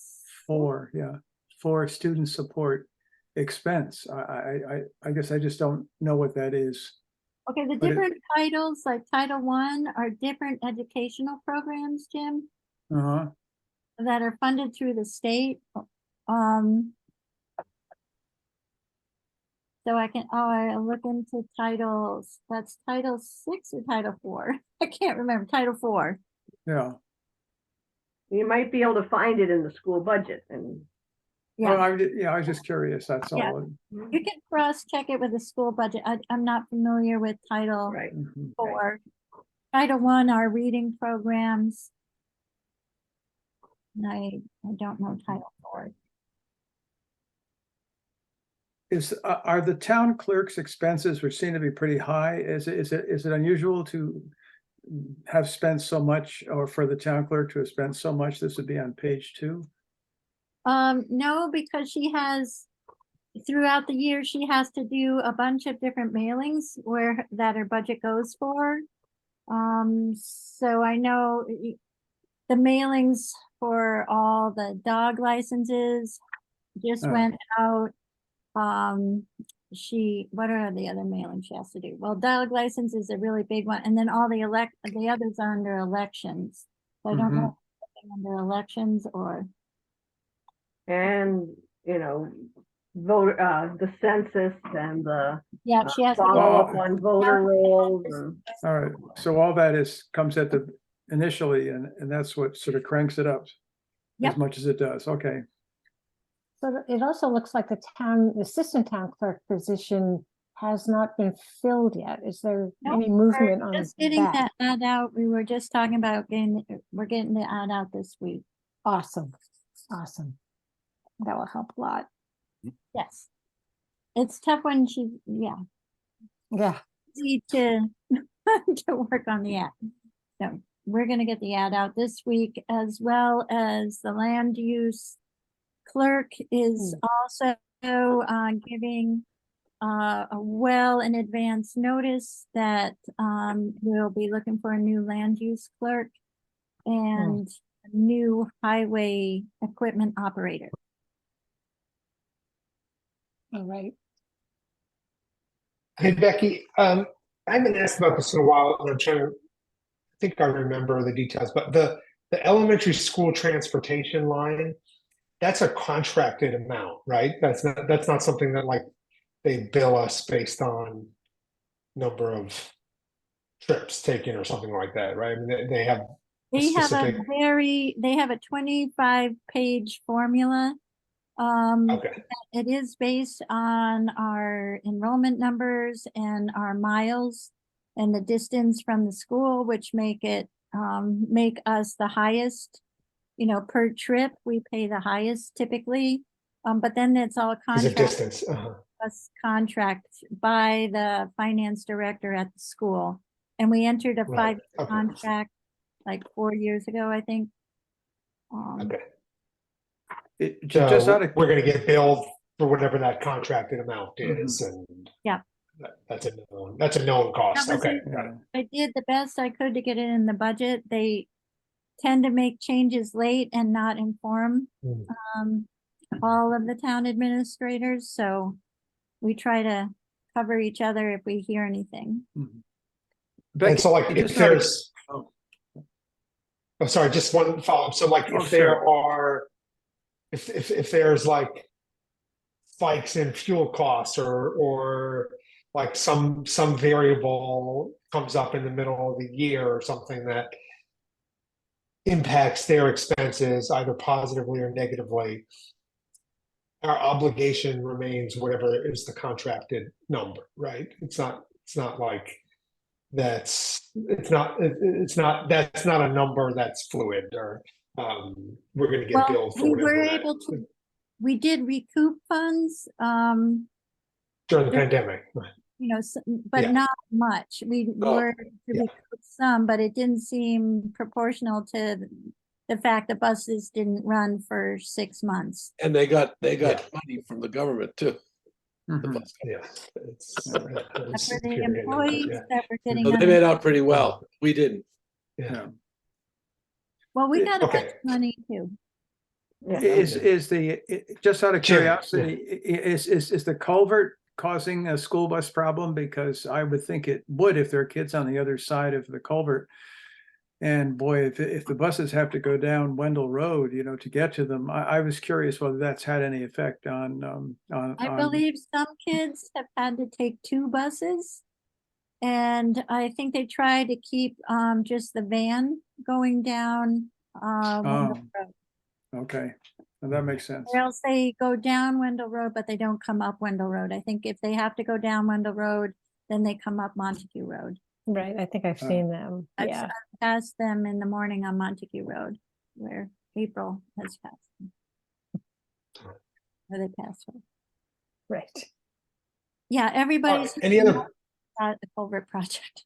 4, yeah, for student support expense. I guess I just don't know what that is. Okay, the But it- different titles, like Title I, are different educational programs, Jim, Uh-huh. that are funded through the state. Um. So I look into titles, that's Title 6 or Title 4? I can't remember, Title 4. Yeah. You might be able to find it in the school budget and. Well, Yeah, I was just curious, that's Yeah. all. you can cross-check it with the school budget. I'm not familiar with Title Right. Mhm. 4. Title I are reading programs. And I don't know Title 4. Are the town clerk's expenses, which seem to be pretty high, is it unusual to have spent so much, or for the town clerk to have spent so much? This would be on page 2. No, because she has, throughout the year, she has to do a bunch of different mailings that her budget goes for. So I know the mailings for all the dog licenses just Oh. went out. What are the other mailings she has to do? Well, dog license is a really big one, and then all the others are under elections. So I don't know if they're under elections or. And, voter, the census and the Yeah, she has to follow go. up on voter rolls and. All right, so all that comes at the initially, and that's what sort of cranks it up Yep. as much as it does. Okay. So it also looks like the assistant town clerk position has not been filled yet. Is there No, any movement on Just getting that? that ad out. We were just talking about we're getting the ad out this week. Awesome, awesome. That will help a lot. Yes. It's tough when Yeah, easy to to work on the ad. So we're gonna get the ad out this week, as well as the land use clerk is also giving a well in advance notice that we'll be looking for a new land use clerk and a new highway equipment operator. all right. Hey, Becky, I haven't asked about this in a while, and I'm trying to, I think I remember the details, but the elementary school transportation line, that's a contracted amount, right? That's not something that like they bill us based on number of trips taken or something like that, right? I mean, they have They have a specific, they have a 25-page formula. okay, It is based on our enrollment numbers and our miles and the distance from the school, which make us the highest, per trip. We pay the highest typically. But then it's all is it contract distance? contract by the finance director at the school. And we entered a Right, 5 okay. contract like 4 years ago, I think. Okay. Just So out of, we're gonna get billed for whatever that contracted amount is, and Yeah. that's a known cost. That was Okay, it. got it. I did the best I could to get it in the budget. They tend to make changes late and not inform Hmm. all of the town administrators, so we try to cover each other if we hear anything. And Becky, so like if just out of- there's, oh, I'm sorry, just one follow-up. So like Oh, if there sure. are, if there's like spikes in fuel costs or like some variable comes up in the middle of the year or something that impacts their expenses either positively or negatively, our obligation remains whatever is the contracted number, right? It's not like that's not a number that's fluid or we're gonna get Well, billed for we whatever were that able to, we did recoup funds, during the there- pandemic. but Yeah. not much. We Oh, were to yeah. recoup some, but it didn't seem proportional to the fact that buses didn't run for 6 months. And they got Yeah. money from the government too. The mhm. bus Yeah, it's But it's for the infuriating, but employees yeah. that were getting, So they made out pretty well. We didn't. Yeah. well, we got a bunch Okay. of money too. Yeah. Just out of Jim, curiosity, is the culvert causing a school bus problem? Because I would think it would if there are kids on the other side of the culvert. And boy, if the buses have to go down Wendell Road, to get to them, I was curious whether that's had any effect on. I believe some kids have had to take 2 buses. And I think they try to keep just the van going down Wendell Oh. Road. Okay, well, that makes sense. Or else they go down Wendell Road, but they don't come up Wendell Road. I think if they have to go down Wendell Road, then they come up Montague Road. Right, I think I've Oh. seen them, I've yeah. passed them in the morning on Montague Road, where April has passed them. Where they passed her. Right. Yeah, everybody's Any other at the culvert project.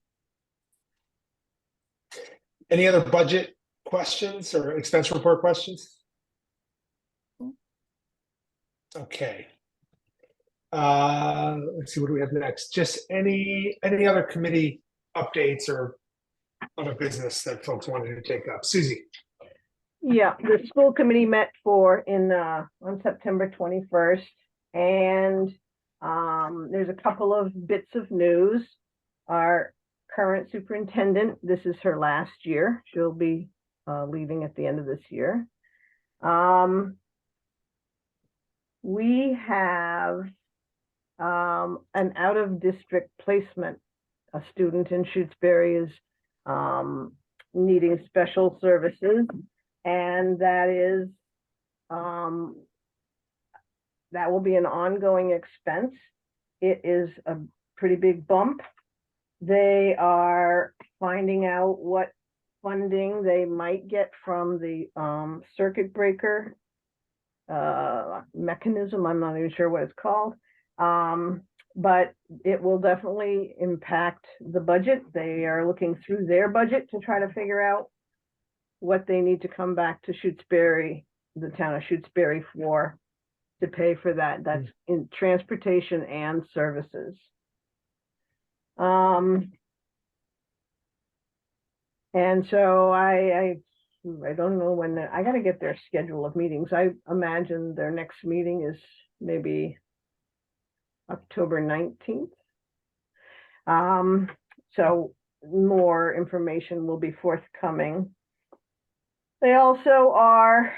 budget questions or expense report questions? Okay. Let's see, what do we have next? Just any other committee updates or other business that folks wanted to take up? Susie? Yeah, the school committee met on September 21st, and there's a couple of bits of news. Our current superintendent, this is her last year. She'll be leaving at the end of this year. We have an out-of-district placement. A student in Shutesbury is needing special services, and that will be an ongoing expense. It is a pretty big bump. They are finding out what funding they might get from the circuit breaker mechanism. I'm not even sure what it's called. But it will definitely impact the budget. They are looking through their budget to try to figure out what they need to come back to Shutesbury, the town of Shutesbury, for to pay for that. That's in transportation and services. And so I don't know when I got to get their schedule of meetings. I imagine their next meeting is maybe October 19th. So more information will be forthcoming. They also are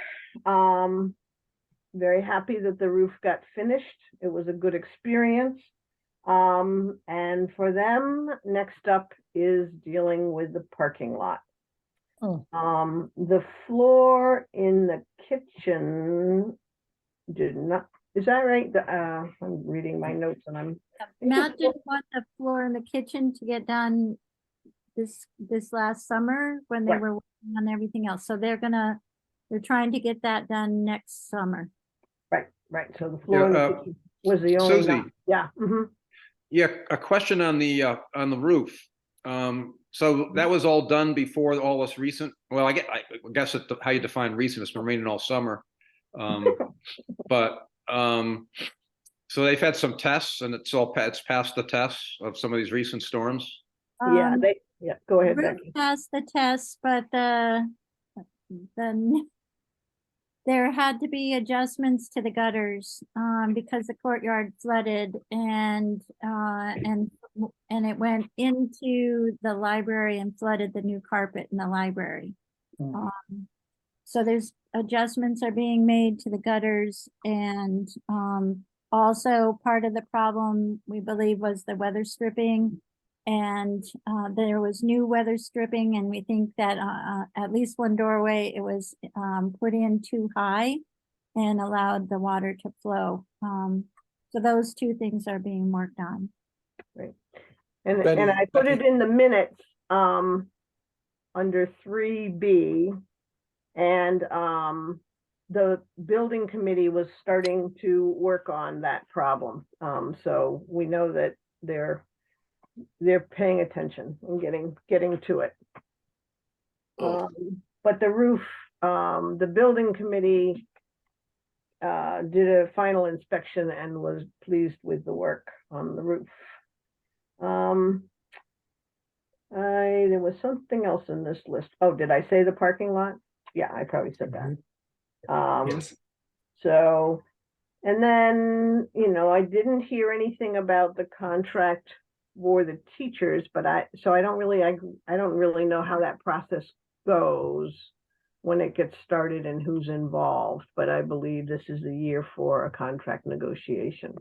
very happy that the roof got finished. It was a good experience. And for them, next up is dealing with the parking lot. Oh. The floor in the kitchen did not, is that right? I'm reading my notes and I'm. Matt didn't want the floor in the kitchen to get done this last summer when they Right. were working on everything else. So they're trying to get that done next summer. Right. So the floor in the kitchen was the only. Susie. Yeah. Mhm. Yeah, a question on the roof. So that was all done before all this recent, well, I guess how you define recent, it's been raining all summer. But so they've had some tests and it's passed the tests of some of these recent storms. Yeah, go ahead, Roof Becky. passed the test, but there had to be adjustments to the gutters, because the courtyard flooded and it went into the library and flooded the new carpet in the library. So there's adjustments are being made to the gutters, and also part of the problem, we believe, was the weather stripping. And there was new weather stripping, and we think that at least one doorway, it was put in too high and allowed the water to flow. So those two things are being worked on. Right. And Betty- I put it Becky- in the minutes under 3B, and the building committee was starting to work on that problem. So we know that they're paying attention and getting to it. Oh. But the roof, the building committee did a final inspection and was pleased with the work on the roof. There was something else in this list. Oh, did I say the parking lot? Yeah, I probably said that. Yes. So, and then, I didn't hear anything about the contract for the teachers, but I don't really know how that process goes when it gets started and who's involved, but I believe this is the year for a contract negotiation.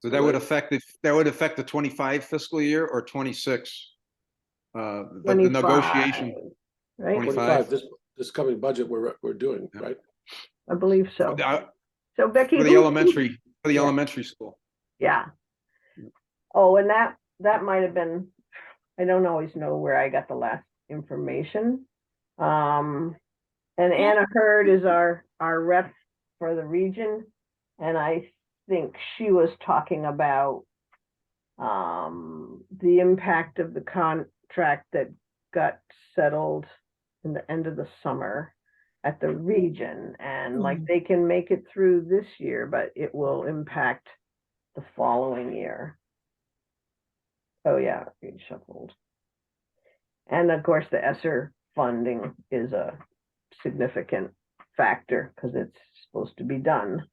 So that would affect the 25 fiscal year or 26? The 25, negotiation, right? 25. This coming budget we're doing, Yeah. right? I believe so. So Becky, For the elementary school. Yeah. Oh, and that might have been, I don't always know where I got the last information. And Anna Hurd is our rep for the region. And I think she was talking about the impact of the contract that got settled in the end of the summer at the region. And like they can make it through this year, but it will impact the following year. Oh yeah, reshuffled. And of course, the ESSER funding is a significant factor because it's supposed to be done.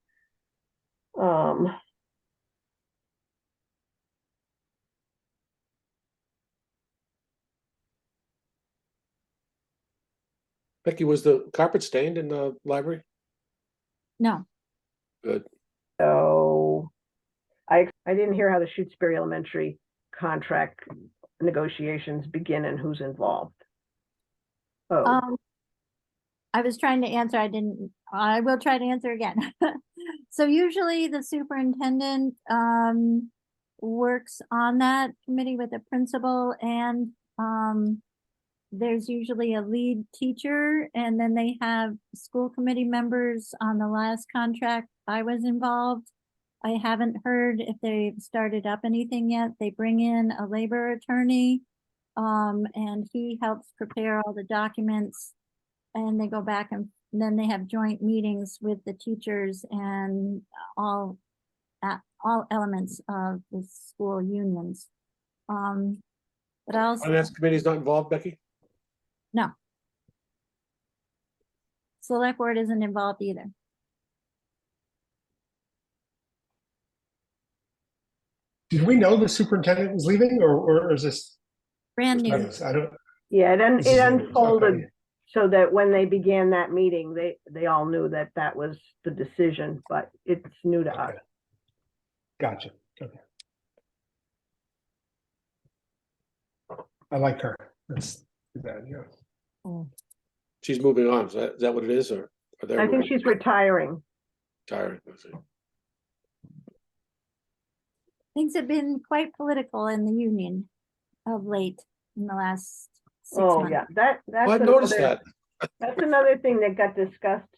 Becky, was the carpet stained in the library? No, Good. So I didn't hear how the Shutesbury Elementary contract negotiations begin and who's involved. Oh, I was trying to answer, I will try to answer again. So usually the superintendent works on that committee with the principal, and there's usually a lead teacher, and then they have school committee members. On the last contract, I was involved. I haven't heard if they've started up anything yet. They bring in a labor attorney, and he helps prepare all the documents, and they go back and then they have joint meetings with the teachers and all elements of the school unions. But also, Finance committee's not involved, Becky? no. Select board isn't involved either. Did we know the superintendent was leaving, or is this? Brand new. I don't. Yeah, This is it news, unfolded okay. so that when they began that meeting, they all knew that that was the decision, but it's new to us. Okay. Gotcha. Okay. I like her. That's too bad. Yeah. She's moving on. Is that what it is, or are they I think she's retiring. retiring? I see. Things have been quite political in the union of late in the last 6 Oh, months. yeah, that's Well, I noticed another, that. that's another thing that got discussed,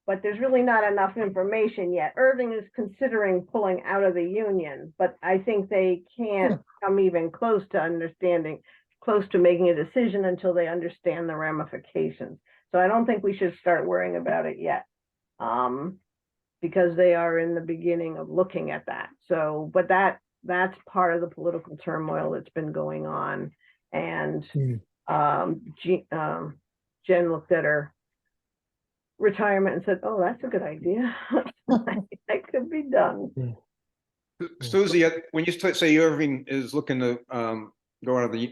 but there's really not enough information yet. Irving is considering pulling out of the union, but I think they can't come even close to understanding, close to making a decision until they understand the ramifications. So I don't think we should start worrying about it yet. Because they are in the beginning of looking at that. So, but that's part of the political turmoil that's been going on. And Jen looked at her retirement and said, "Oh, that's a good idea. That could be done." Susie, when you say Irving is looking to go out of the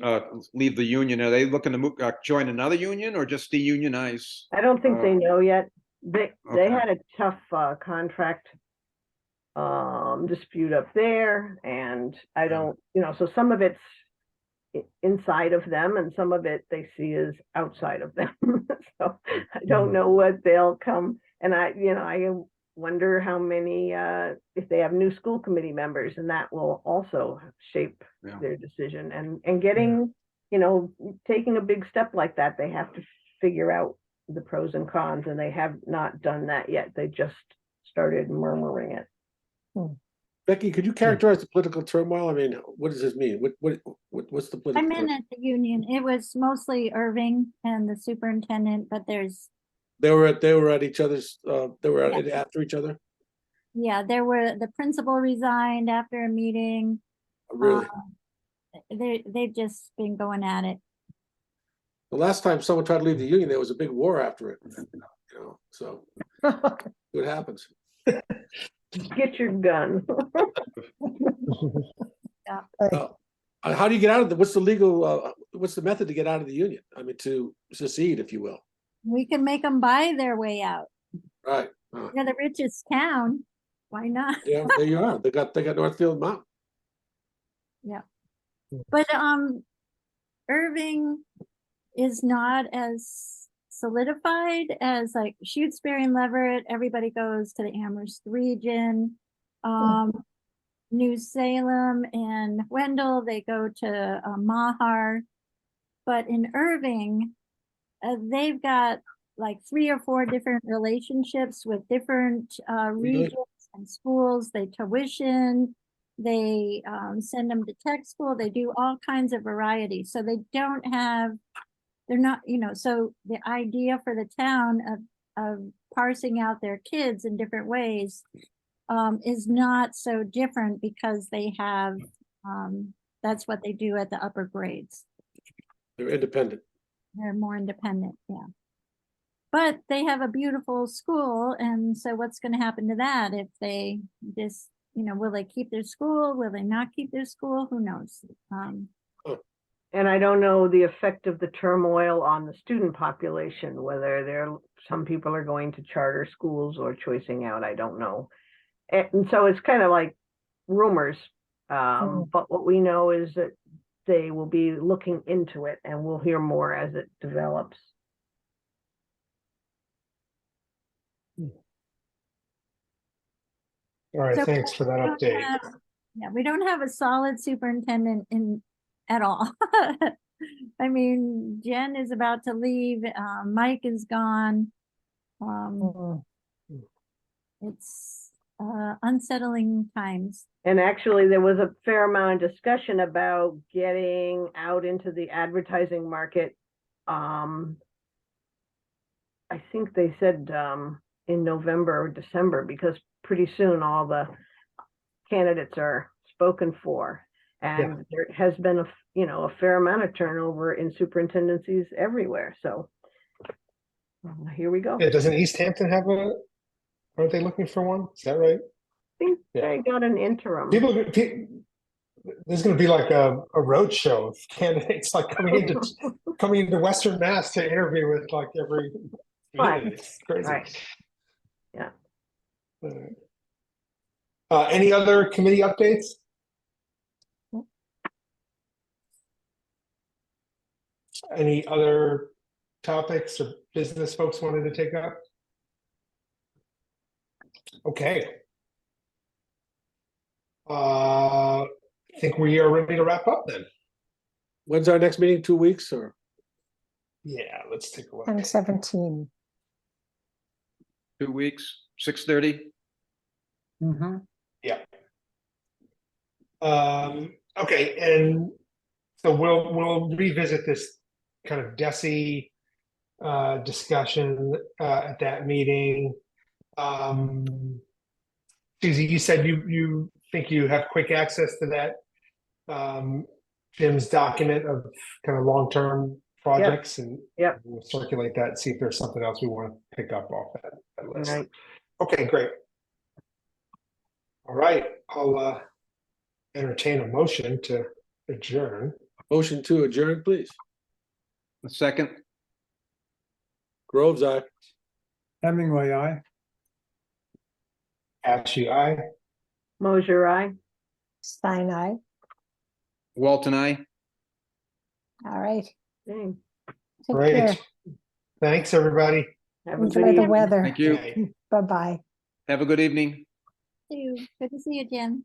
leave the union, are they looking to join another union or just de-unionize? I don't think they know yet. They Okay. had a tough contract dispute up there, and I don't, so some of it's inside of them and some of it they see as outside of them. So I don't know what they'll come, and I wonder how many if they have new school committee members, and that will also shape their decision. And getting, taking a big step like that, they have to figure out the pros and cons, and they have not done that yet. They just started murmuring it. Becky, could you characterize the political turmoil? I mean, what does this mean? What's the political? I'm in at the union. It was mostly Irving and the superintendent, but there's. They were at each other's. They were after each other. Yeah, the principal resigned after a meeting. Really? They've just been going at it. The last time someone tried to leave the union, there was a big war after it. So what happens? Get your gun. How do you get out of the? What's the legal? What's the method to get out of the union? I mean, to secede, if you will. We can make them buy their way out. Right. They're the richest town. Why not? Yeah, there you are. They got Northfield Mountain. Yeah. But Irving is not as solidified as like Shutesbury and Leverett. Everybody goes to the Amherst region. New Salem and Wendell, they go to Mahar. But in Irving, they've got like 3 or 4 different relationships with different regions and schools. They tuition, they send them to tech school, they do all kinds of variety. So they don't have, they're not, so the idea for the town of parsing out their kids in different ways is not so different because they have, that's what they do at the upper grades. They're independent. They're more independent, yeah. But they have a beautiful school, and so what's going to happen to that if they just, will they keep their school? Will they not keep their school? Who knows? And I don't know the effect of the turmoil on the student population, whether some people are going to charter schools or choicing out, I don't know. And so it's kind of like rumors. But what we know is that they will be looking into it, and we'll hear more as it develops. All right, So thanks for that update. We don't have a solid superintendent at all. I mean, Jen is about to leave. Mike is gone. It's unsettling times. And actually, there was a fair amount of discussion about getting out into the advertising market. I think they said in November or December, because pretty soon all the candidates are spoken for. And there has been a fair amount of turnover in superintendencies everywhere. So here we go. Yeah, doesn't East Hampton have aren't they looking for one? Is that right? I think they got an interim. there's going to be like a road show of candidates like coming into Western Mass to interview with like every Right. community. It's crazy. Right. Yeah. Any other committee updates? Any other topics or business folks wanted to take up? Okay. I think we are ready to wrap up then. When's our next meeting? 2 weeks or? Yeah, let's take a look. And 17. 2 weeks, 6:30. Mm-hmm. Okay, and so we'll revisit this kind of DESI discussion at that meeting. Susie, you said you think you have quick access to that Jim's document of kind of long-term projects, and Yep. we'll circulate that and see if there's something else we want to pick up off that list. Right. Okay, great. All right, I'll entertain a motion to adjourn. Motion to adjourn, please. A second. Groves, aye. Hemingway, aye. Ashley, aye. Mosier, aye. Stein, aye. Walt and I. All right. Dang. Take Great. care. Thanks, everybody. Have a good Enjoy the evening. weather. Thank you. Bye. Bye-bye. Have a good evening. See you. Good to see you, Jim.